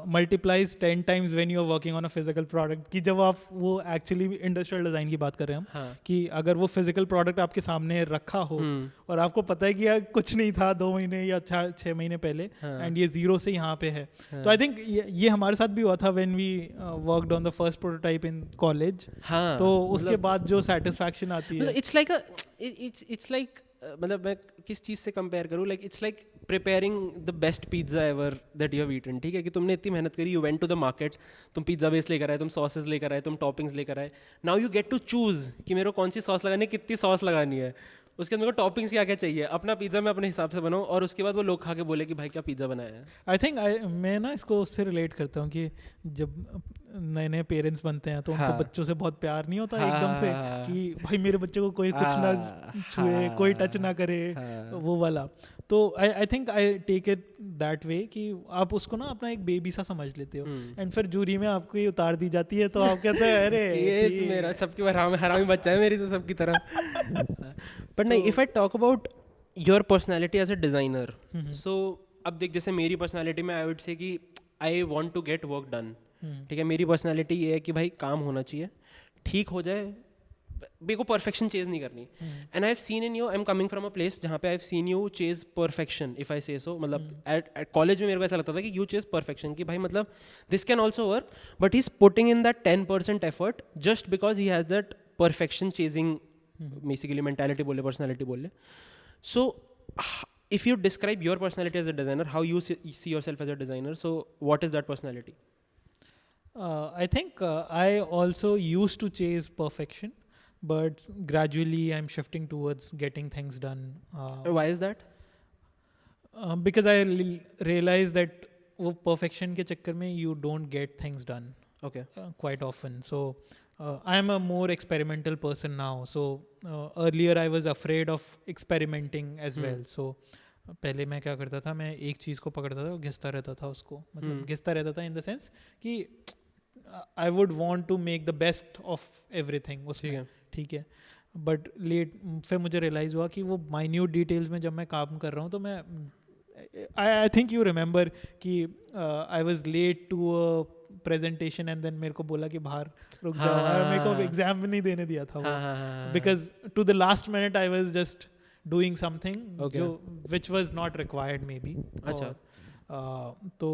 multiplies 10 times when you are working on a physical product. कि जब आप वो actually इंडस्ट्रियल डिज़ाइन की बात कर रहे हैं हम, कि अगर वो फिजिकल प्रोडक्ट आपके सामने रखा हो और आपको पता है कि यार कुछ नहीं था 2 महीने या 6 महीने पहले, एंड ये 0 से यहाँ पे है. तो आई थिंक ये हमारे साथ भी हुआ था when we worked on the first prototype in college. तो उसके बाद जो सेटिस्फैक्शन आती है, it's like मतलब मैं किस चीज़ से कंपेयर करूँ, like it's like preparing the best pizza ever that you have eaten. ठीक है, कि तुमने इतनी मेहनत करी, you went to the market, तुम पिज्ज़ा बेस लेकर आए, तुम सॉसेस लेकर आए, तुम टॉपिंग्स लेकर आए. Now you get to choose कि मेरे को कौन सी सॉस लगानी है, कितनी सॉस लगानी है, उसके बाद मेरे को टॉपिंग्स क्या क्या चाहिए. अपना पिज्ज़ा मैं अपने हिसाब से बनाऊँ और उसके बाद वो लोग खा के बोले कि भाई क्या पिज्ज़ा बनाया है. आई थिंक मैं ना इसको उससे रिलेट करता हूँ कि जब नए नए पेरेंट्स बनते हैं तो उनको हाँ। बच्चों से बहुत प्यार नहीं होता हाँ, एकदम से हाँ, कि भाई मेरे बच्चे को कोई कुछ ना छुए, कोई टच ना करे, वो वाला। तो I think I take it that way कि आप उसको ना अपना एक बेबी सा समझ लेते हो, एंड फिर जूरी में आपको ये उतार दी जाती है तो आप कहते हैं अरे ये तो मेरा सबकी हरामी बच्चा है मेरी तो सबकी तरह। बट नहीं, if I talk about your personality as a designer, so अब देख जैसे मेरी पर्सनैलिटी में आई वुड से कि I want to get work done. ठीक है, मेरी पर्सनैलिटी ये है कि भाई काम होना चाहिए, ठीक हो जाए, मेरे को परफेक्शन चेज नहीं करनी। And I have seen in you, I am coming from a place जहाँ पे आई have seen you chase perfection, if I say सो। मतलब एट कॉलेज में मेरे को ऐसा लगता था कि यू चेज परफेक्शन, कि भाई मतलब this can also work, but he is putting in that 10% effort just because he has that perfection chasing basically mentality बोले, पर्सनैलिटी बोले। सो if you describe your personality as a designer, how you see yourself as a designer, so what is that personality? I think I also used to chase perfection, but gradually I'm shifting towards getting things done. Why is that? Because I realized that वो perfection के चक्कर में you don't get things done. Okay. Quite often. So I am a more experimental person now. So earlier I was afraid of experimenting as well. So पहले मैं क्या करता था, मैं एक चीज़ को पकड़ता था, घिसता रहता था उसको, मतलब घिसता रहता था इन द सेंस कि I would want to make the best of everything उसमें, ठीक है। बट फिर मुझे रियलाइज़ हुआ कि वो माइन्यूट डिटेल्स में जब मैं काम कर रहा हूँ तो मैं आई थिंक यू रिमेंबर कि I was late to a presentation and then मेरे को बोला कि बाहर रुक जाओ, मेरे को एग्जाम भी नहीं देने दिया था वो, because to the last minute I was just doing something जो which was not required maybe. अच्छा। तो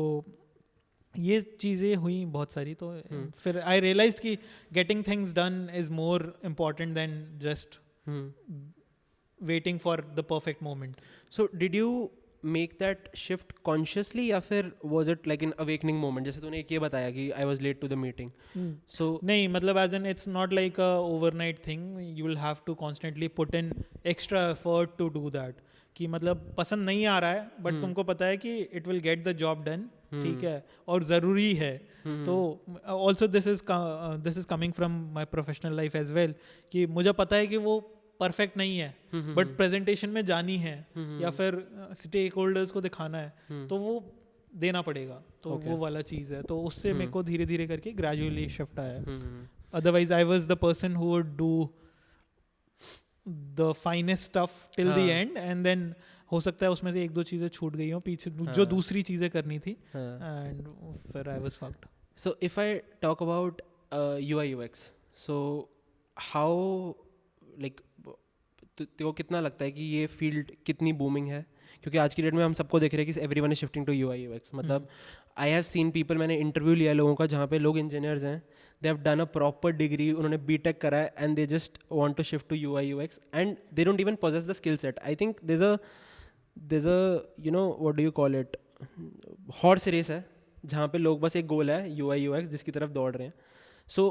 ये चीज़ें हुई बहुत सारी, तो फिर I realized कि getting things done is more important than just waiting for the perfect moment. So did you make that shift consciously या फिर was it like an awakening moment? जैसे तूने एक ये बताया कि I was late to the meeting. So नहीं, मतलब as in it's not like a overnight thing. You will have to constantly put in extra effort to do that. कि मतलब पसंद नहीं आ रहा है बट तुमको पता है कि it will get the job done, ठीक है, और ज़रूरी है। तो also this is coming from my professional life as well, कि मुझे पता है कि वो परफेक्ट नहीं है बट प्रेजेंटेशन में जानी है या फिर स्टेक होल्डर्स को दिखाना है तो वो देना पड़ेगा, तो वो वाला चीज़ है। तो उससे मेरे को धीरे धीरे करके ग्रेजुअली शिफ्ट आया। Otherwise I was the person who would do the finest stuff till the end and then हो सकता है उसमें से एक दो चीज़ें छूट गई हो पीछे जो दूसरी चीज़ें करनी थी, एंड फिर I was fucked. So if I talk about UI UX, so how like तो कितना लगता है कि ये फील्ड कितनी बूमिंग है? क्योंकि आज की डेट में हम सबको देख रहे हैं कि everyone is shifting to UI UX। मतलब आई हैव सीन पीपल, मैंने इंटरव्यू लिया लोगों का जहाँ पे लोग इंजीनियर्स हैं, they have done a proper degree, उन्होंने BTech करा है and they just want to shift to UI UX and they don't even possess the skill set. I think there's a you know what do you call it, horse race है जहाँ पे लोग बस एक गोल है UI UX जिसकी तरफ दौड़ रहे हैं। So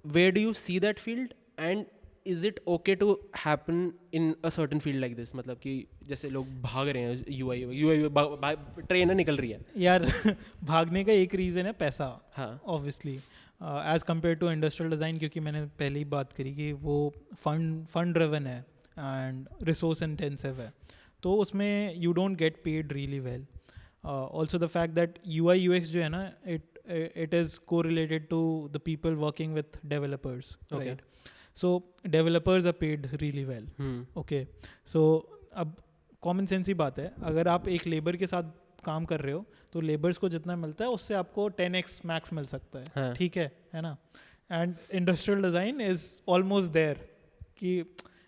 where do you see that field and is it okay to happen in a certain field like this? मतलब कि जैसे लोग भाग रहे हैं UI ट्रेन है निकल रही है यार भागने का एक रीज़न है पैसा, हाँ obviously as compare to industrial design, क्योंकि मैंने पहले ही बात करी कि वो फंड ड्रिवन है एंड रिसोर्स इंटेंसिव है, तो उसमें you don't get paid really well. Also the fact that UI UX जो है ना, it is correlated to the people working with developers, right? So developers are paid really well. Okay. So अब कॉमन सेंस ही बात है, अगर आप एक लेबर के साथ काम कर रहे हो तो लेबर्स को जितना मिलता है उससे आपको 10x मैक्स मिल सकता है, ठीक है ना? And industrial design is almost there कि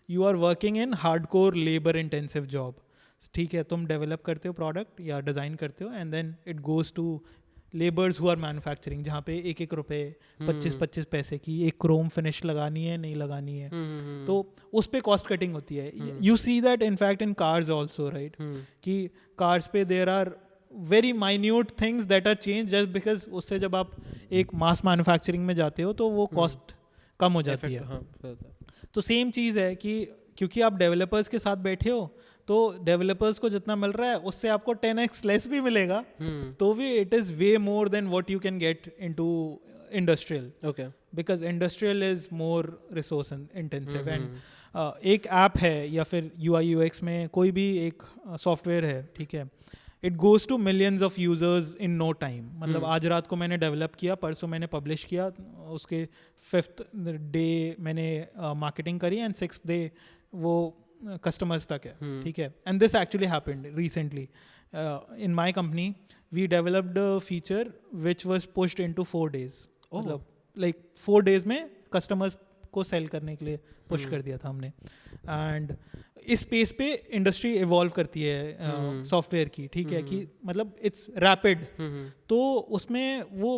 you are working in hardcore labour intensive job, ठीक है? तुम डेवलप करते हो प्रोडक्ट या डिज़ाइन करते हो and then it goes to labours who are manufacturing, जहाँ पे 1-1 रुपए 25-25 पैसे की एक क्रोम फिनिश लगानी है नहीं लगानी है, तो उस पे कॉस्ट कटिंग होती है। You see that in fact in cars also, right? कि कार्स पे there are very minute things that are change just because उससे जब आप एक मास मैन्युफैक्चरिंग में जाते हो तो वो कॉस्ट कम हो जाती है। तो सेम चीज़ है कि क्योंकि आप डेवलपर्स के साथ बैठे हो तो डेवलपर्स को जितना मिल रहा है उससे आपको 10x लेस भी मिलेगा, तो भी it is way more than what you can get into industrial, Okay. because industrial is more resource intensive. And एक ऐप है या फिर UI UX में कोई भी एक सॉफ्टवेयर है, ठीक है, it goes to millions of users in no time. मतलब आज रात को मैंने डेवलप किया, परसों मैंने पब्लिश किया, उसके 5th डे मैंने मार्केटिंग करी, एंड 6th डे वो कस्टमर्स तक है, ठीक है. And this actually happened recently in my company. We developed a feature which was pushed in two 4 days. मतलब लाइक 4 days में कस्टमर्स को सेल करने के लिए पुश कर दिया था हमने. एंड इस स्पेस पे इंडस्ट्री इवॉल्व करती है सॉफ्टवेयर की, ठीक है, कि मतलब इट्स रैपिड. तो उसमें वो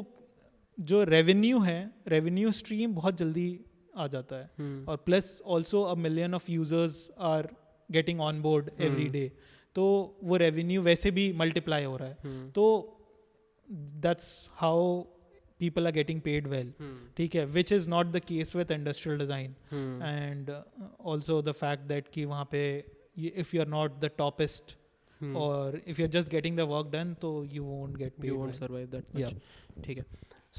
जो रेवेन्यू है, रेवेन्यू स्ट्रीम बहुत जल्दी आ जाता है. और plus also a million of users are getting on board every day. तो वो रेवेन्यू वैसे भी मल्टीप्लाई हो रहा है. तो that's how people are getting paid well, ठीक है, which is not the case with industrial design. And also the fact that कि वहाँ पे if you're not the toppest or if you're just getting the work done, तो you won't get paid. You won't well. survive that much. Yeah. ठीक है.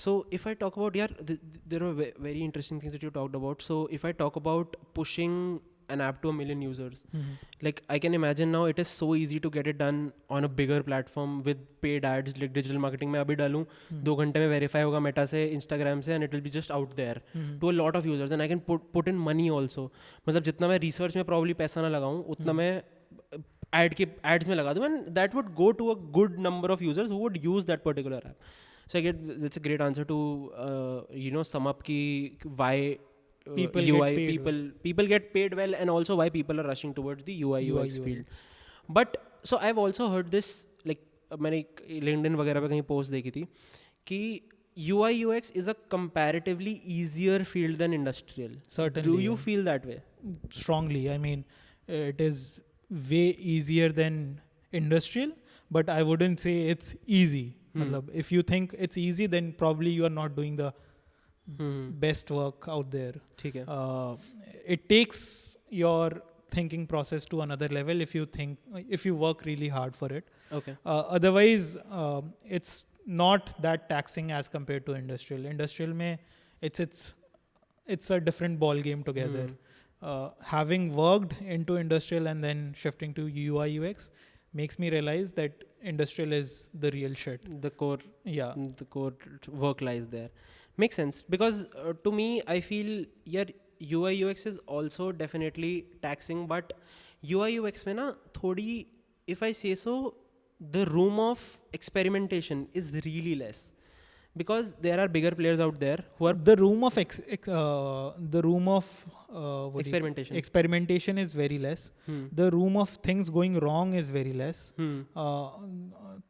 So if I talk about, yeah, there are very interesting things that you talked about. So if I talk about pushing an app to 1 million users, like I can imagine now it is so easy to get it done on a bigger platform with paid ads. Like digital marketing में अभी डालूँ 2 घंटे में verify होगा Meta से, Instagram से, and it will be just out there to a lot of users, and I can put in money also. मतलब जितना मैं research में probably पैसा ना लगाऊँ, उतना मैं ads में लगा दूँ, and that would go to a good number of users who would use that particular app. So I get that's a great answer to sum up ki why people get paid well, and also why people are rushing towards the UI UX field. But so I've also heard this, like मैंने LinkedIn वगैरह पे कहीं post देखी थी कि UI UX is a comparatively easier field than industrial. Certainly. Do you feel that way? Strongly. I mean, it is way easier than industrial, but I wouldn't say it's easy. मतलब if you think it's easy, then probably you are not doing the best work out there. ठीक है. It takes your thinking process to another level if you work really hard for it. Okay. Otherwise, it's not that taxing as compared to industrial. Industrial में it's a different ball game together. Having worked into industrial and then shifting to UI UX makes me realize that industrial is the real shit. The core work lies there. Makes sense, because to me I feel UI UX is also definitely taxing, but UI UX में ना थोड़ी, if I say so, the room of experimentation is really less, because there are bigger players out there who are the room of experimentation is very less. The room of things going wrong is very less.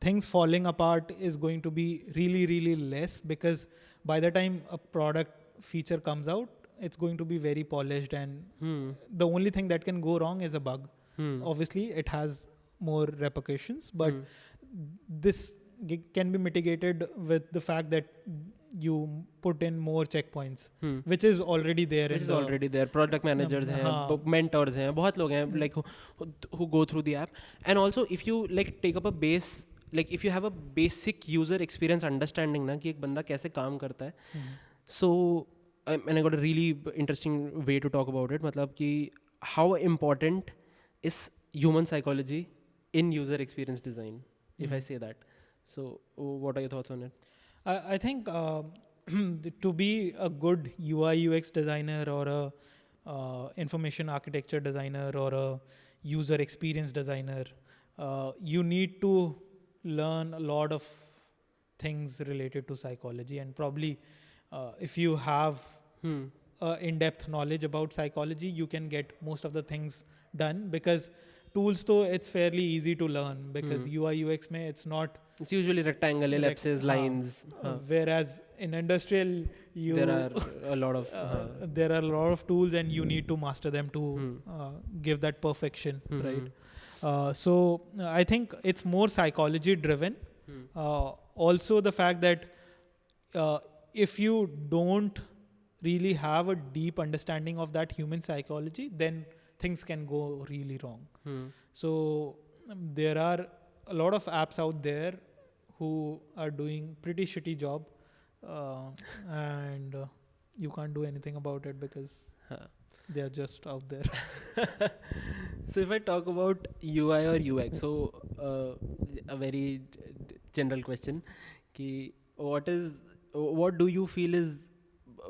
Things falling apart is going to be really, really less, because by the time a product feature comes out, it's going to be very polished, and the only thing that can go wrong is a bug. Obviously it has more repercussions, but this can be mitigated with the fact that you put in more checkpoints, which is already there. Which is already there. Product managers हैं, mentors हैं, बहुत लोग हैं like who go through the app. And also if you like take up a base, like if you have a basic user experience understanding ना कि एक बंदा कैसे काम करता है, so and I got a really interesting way to talk about it. मतलब कि how important is human psychology in user experience design, if I say that. So what are your thoughts on it? I think to be a good UI UX designer or a information architecture designer or a user experience designer, you need to learn a lot of things related to psychology, and probably if you have in-depth knowledge about psychology, you can get most of the things done, because tools though it's fairly easy to learn, because UI UX mein it's usually rectangle, ellipses, lines, whereas in industrial there are a lot of tools, and you need to master them to give that perfection, right? So I think it's more psychology driven. Also the fact that if you don't really have a deep understanding of that human psychology, then things can go really wrong. So there are a lot of apps out there who are doing pretty shitty job and you can't do anything about it because हाँ. they are just out there. So if I talk about UI or UX, so a very general question, कि what do you feel is,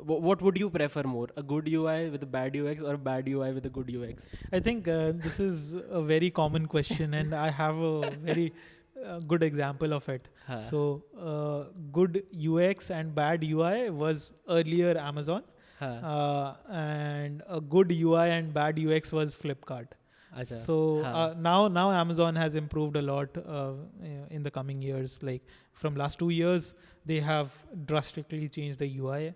what would you prefer more, a good UI with a bad UX or a bad UI with a good UX? I think this is a very common question, and I have a very good example of it. हाँ. So, good UX and bad UI was earlier Amazon, हाँ. and a good UI and bad UX was Flipkart. अच्छा. So हाँ. now Amazon has improved a lot in the coming years. Like from last 2 years, they have drastically changed the UI.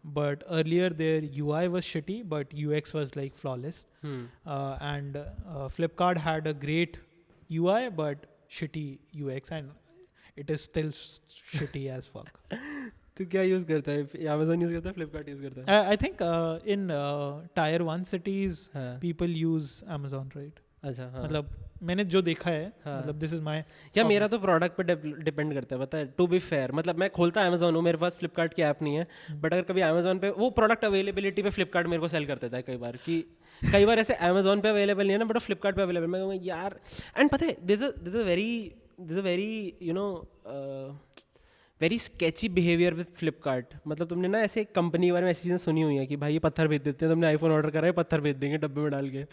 But earlier their UI was shitty, but UX was like flawless. And Flipkart had a great UI but shitty UX, and it is still shitty as fuck. तो क्या यूज़ करता है? Amazon यूज़ करता है, Flipkart यूज़ करता है? I think in tier 1 cities, हाँ. people use Amazon, right? अच्छा. हाँ. मतलब मैंने जो देखा है, हाँ. मतलब दिस इज माय क्या मेरा तो प्रोडक्ट पे डिपेंड करता है, पता है, टू बी फेयर. मतलब मैं खोलता अमेजोन हूँ, मेरे पास फ्लिपकार्ट की ऐप नहीं है, बट अगर कभी अमेजोन पे वो प्रोडक्ट अवेलेबिलिटी पे फ्लिपकार्ट मेरे को सेल कर देता है कई बार, कि कई बार ऐसे अमेजोन पे अवेलेबल नहीं है ना, बट फ्लिपकार्ट पे अवेलेबल. मैं कहूँगा यार, एंड पता है this is a very you know very sketchy behaviour with Flipkart. मतलब तुमने ना ऐसे कंपनी के बारे में ऐसी चीज़ें सुनी हुई है कि भाई ये पत्थर भेज देते हैं, तुमने आईफोन ऑर्डर करा है, पत्थर भेज देंगे डब्बे में डाल के.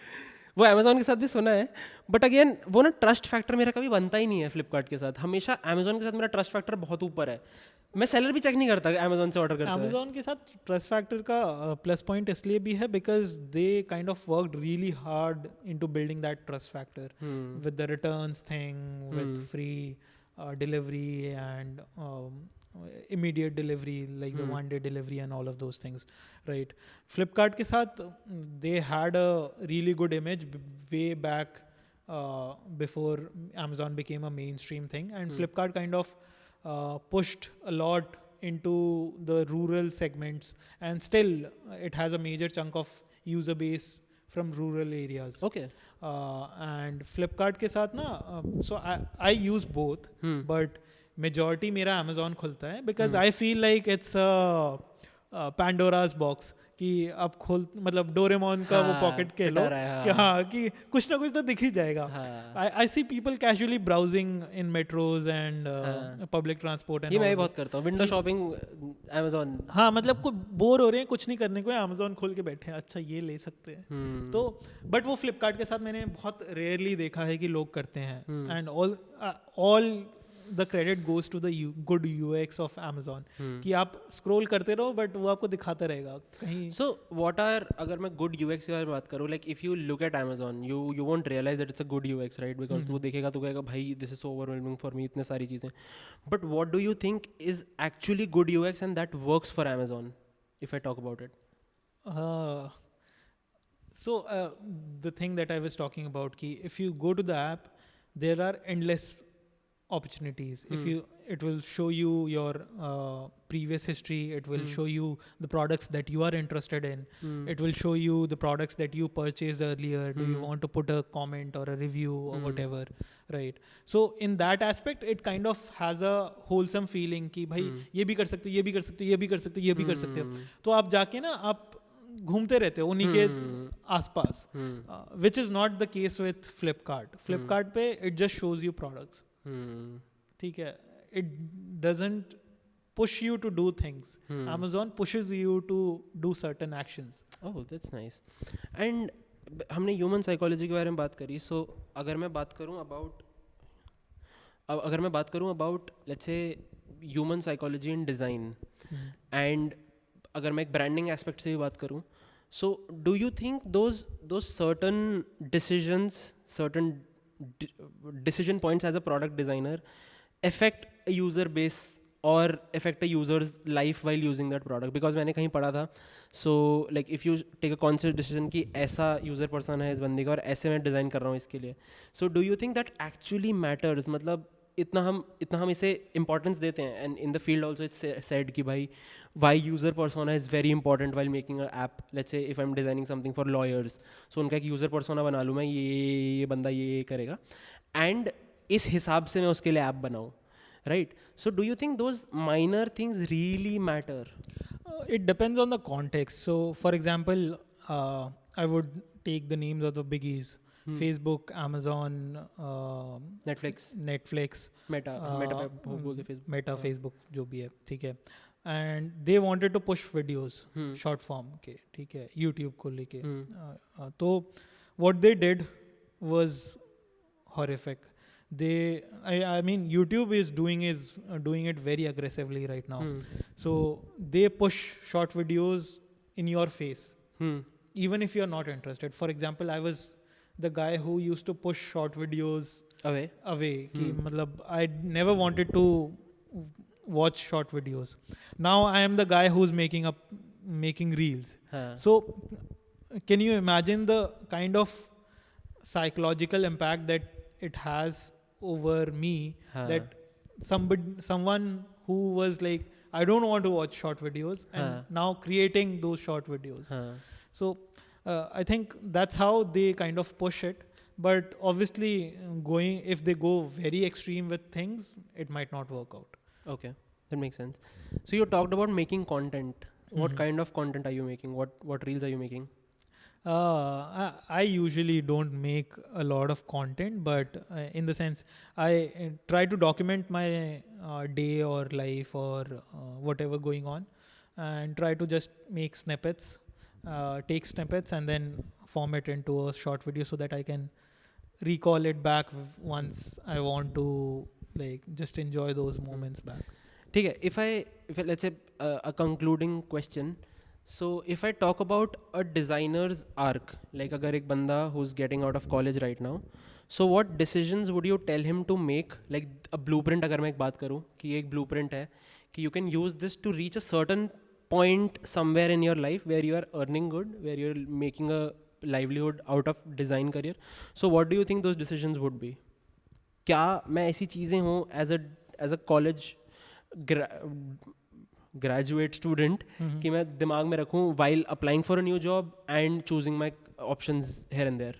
वो अमेजोन के साथ भी सुना है, बट अगेन वो ना ट्रस्ट फैक्टर मेरा कभी बनता ही नहीं है फ्लिपकार्ट के साथ. हमेशा अमेजोन के साथ मेरा ट्रस्ट फैक्टर बहुत ऊपर है. मैं सेलर भी चेक नहीं करता अमेजोन से ऑर्डर करता. अमेजोन के साथ ट्रस्ट फैक्टर का प्लस पॉइंट इसलिए भी है because they kind of worked really hard into building that trust factor with the returns thing, with free delivery and immediate delivery, like the 1 day delivery and all of those things, right? Flipkart ke sath they had a really good image way back before Amazon became a mainstream thing, and Flipkart kind of pushed a lot into the rural segments, and still it has a major chunk of user base from rural areas. Okay. And Flipkart ke sath na, so I use both, but majority मेरा अमेजोन खुलता है because I feel like it's Pandora's box, कि अब खोल मतलब डोरेमोन का वो पॉकेट के लो कि हाँ कि कुछ ना कुछ तो दिख ही जाएगा. I see people casually browsing in metros and public transport and ये मैं बहुत करता हूँ, विंडो शॉपिंग अमेजोन. हाँ मतलब कोई बोर हो रहे हैं, कुछ नहीं करने को, अमेजोन खोल के बैठे हैं, अच्छा ये ले सकते हैं. तो बट वो फ्लिपकार्ट के साथ मैंने बहुत रेयरली देखा है कि लोग करते हैं, and all the credit goes to the good UX of Amazon, कि आप scroll करते रहो but वो आपको दिखाता रहेगा कहीं. So what are, अगर मैं good UX के बारे में बात करूँ, like if you look at Amazon, you won't realize that it's a good UX, right? Because वो देखेगा तो कहेगा भाई this is so overwhelming for me, इतने सारी चीज़ें. But what do you think is actually good UX and that works for Amazon, if I talk about it? So the thing that I was talking about, कि if you go to the app, there are endless opportunities. If you, it will show you your previous history, it will show you the products that you are interested in, it will show you the products that you purchased earlier, do you want to put a comment or a review or whatever, right? So in that aspect it kind of has a wholesome feeling कि भाई ये भी कर सकते हो, ये भी कर सकते हो, ये भी कर सकते हो, ये भी कर सकते हो. तो आप जाके ना आप घूमते रहते हो उन्हीं के आसपास, which is not the case with Flipkart. Flipkart पे it just shows you products. ठीक है, it doesn't push you to do things. Amazon pushes you to do certain actions. Oh, that's nice. And हमने ह्यूमन साइकोलॉजी के बारे में बात करी, so अगर मैं बात करूँ अबाउट लेट्स से human psychology in design, and अगर मैं एक ब्रांडिंग एस्पेक्ट से भी बात करूँ, so do you think those certain decision points as a product designer affect a user base or affect a user's life while using that product? Because मैंने कहीं पढ़ा था, so like if you take a conscious decision कि ऐसा user person है इस बंदे का और ऐसे मैं डिज़ाइन कर रहा हूँ इसके लिए, so do you think that actually matters? मतलब इतना हम इसे इम्पोर्टेंस देते हैं, and in the field also it's said कि भाई why user persona is very important while making a app. Let's say if I am designing something for lawyers, so उनका एक यूज़र पर्सोना बना लूँ मैं, ये बंदा ये करेगा, एंड इस हिसाब से मैं उसके लिए ऐप बनाऊँ. right? So do you think those minor things really matter? It depends on the context. So, for example, I would take the names of the biggies: Facebook, Amazon, Netflix, Meta बोलते Facebook. Meta, Facebook, जो भी है, ठीक है. And they wanted to push videos, short form के, ठीक है, YouTube को लेके. तो what they did was horrific. I mean, YouTube is doing it very aggressively right now. So they push short videos in your face, even if you're not interested. For example, I was the guy who used to push short videos away. कि मतलब I never wanted to watch short videos. Now I am the guy who's making reels. So can you imagine the kind of psychological impact that it has over me, that someone who was like, I don't want to watch short videos, and now creating those short videos. So I think that's how they kind of push it. But obviously, if they go very extreme with things, it might not work out. Okay, that makes sense. So you talked about making content. What kind of content are you making? What reels are you making? I usually don't make a lot of content, but in the sense, I try to document my day or life or whatever going on, and try to just make snippets, take snippets, and then form it into a short video so that I can recall it back once I want to just enjoy those moments back. ठीक है. If I let's say a concluding question. So if I talk about a designer's arc, like अगर एक बंदा who's getting out of college right now, so what decisions would you tell him to make? Like a blueprint, अगर मैं एक बात करूँ कि एक blueprint है कि you can use this to reach a certain point somewhere in your life where you are earning good, where you're making a livelihood out of design career. So what do you think those decisions would be? क्या मैं ऐसी चीज़ें हूँ as a college graduate student कि मैं दिमाग में रखूँ while applying for a new job and choosing my options here and there?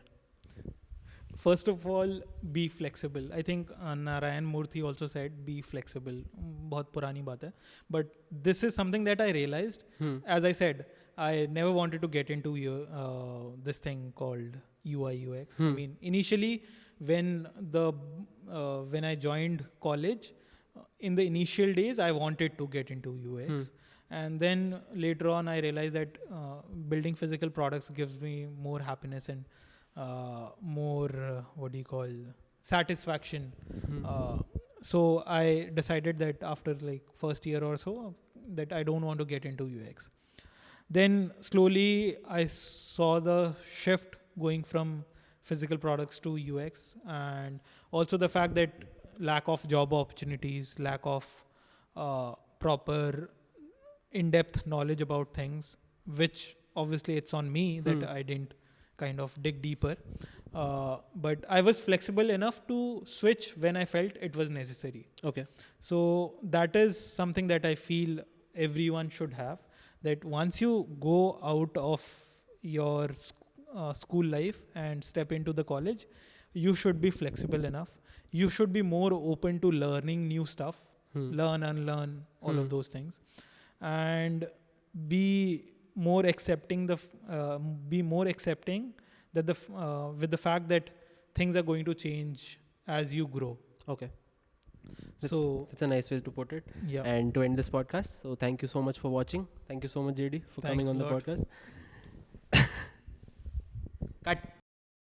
First of all, be flexible. I think Narayan Murthy also said, be flexible. बहुत पुरानी बात है. But this is something that I realized. As I said, I never wanted to get into this thing called UI UX. I mean, initially when I joined college, in the initial days, I wanted to get into UX. And then later on, I realized that building physical products gives me more happiness and more, satisfaction. So I decided that after first year or so, that I don't want to get into UX. Then slowly, I saw the shift going from physical products to UX, and also the fact that lack of job opportunities, lack of proper in-depth knowledge about things, which obviously it's on me that I didn't kind of dig deeper. But I was flexible enough to switch when I felt it was necessary. Okay. So that is something that I feel everyone should have, that once you go out of your school life and step into the college, you should be flexible enough. You should be more open to learning new stuff, learn, unlearn, all of those things, and be more accepting that with the fact that things are going to change as you grow. Okay. So that's a nice way to put it. Yeah. And to end this podcast, so thank you so much for watching. Thank you so much, JD, for coming on the podcast.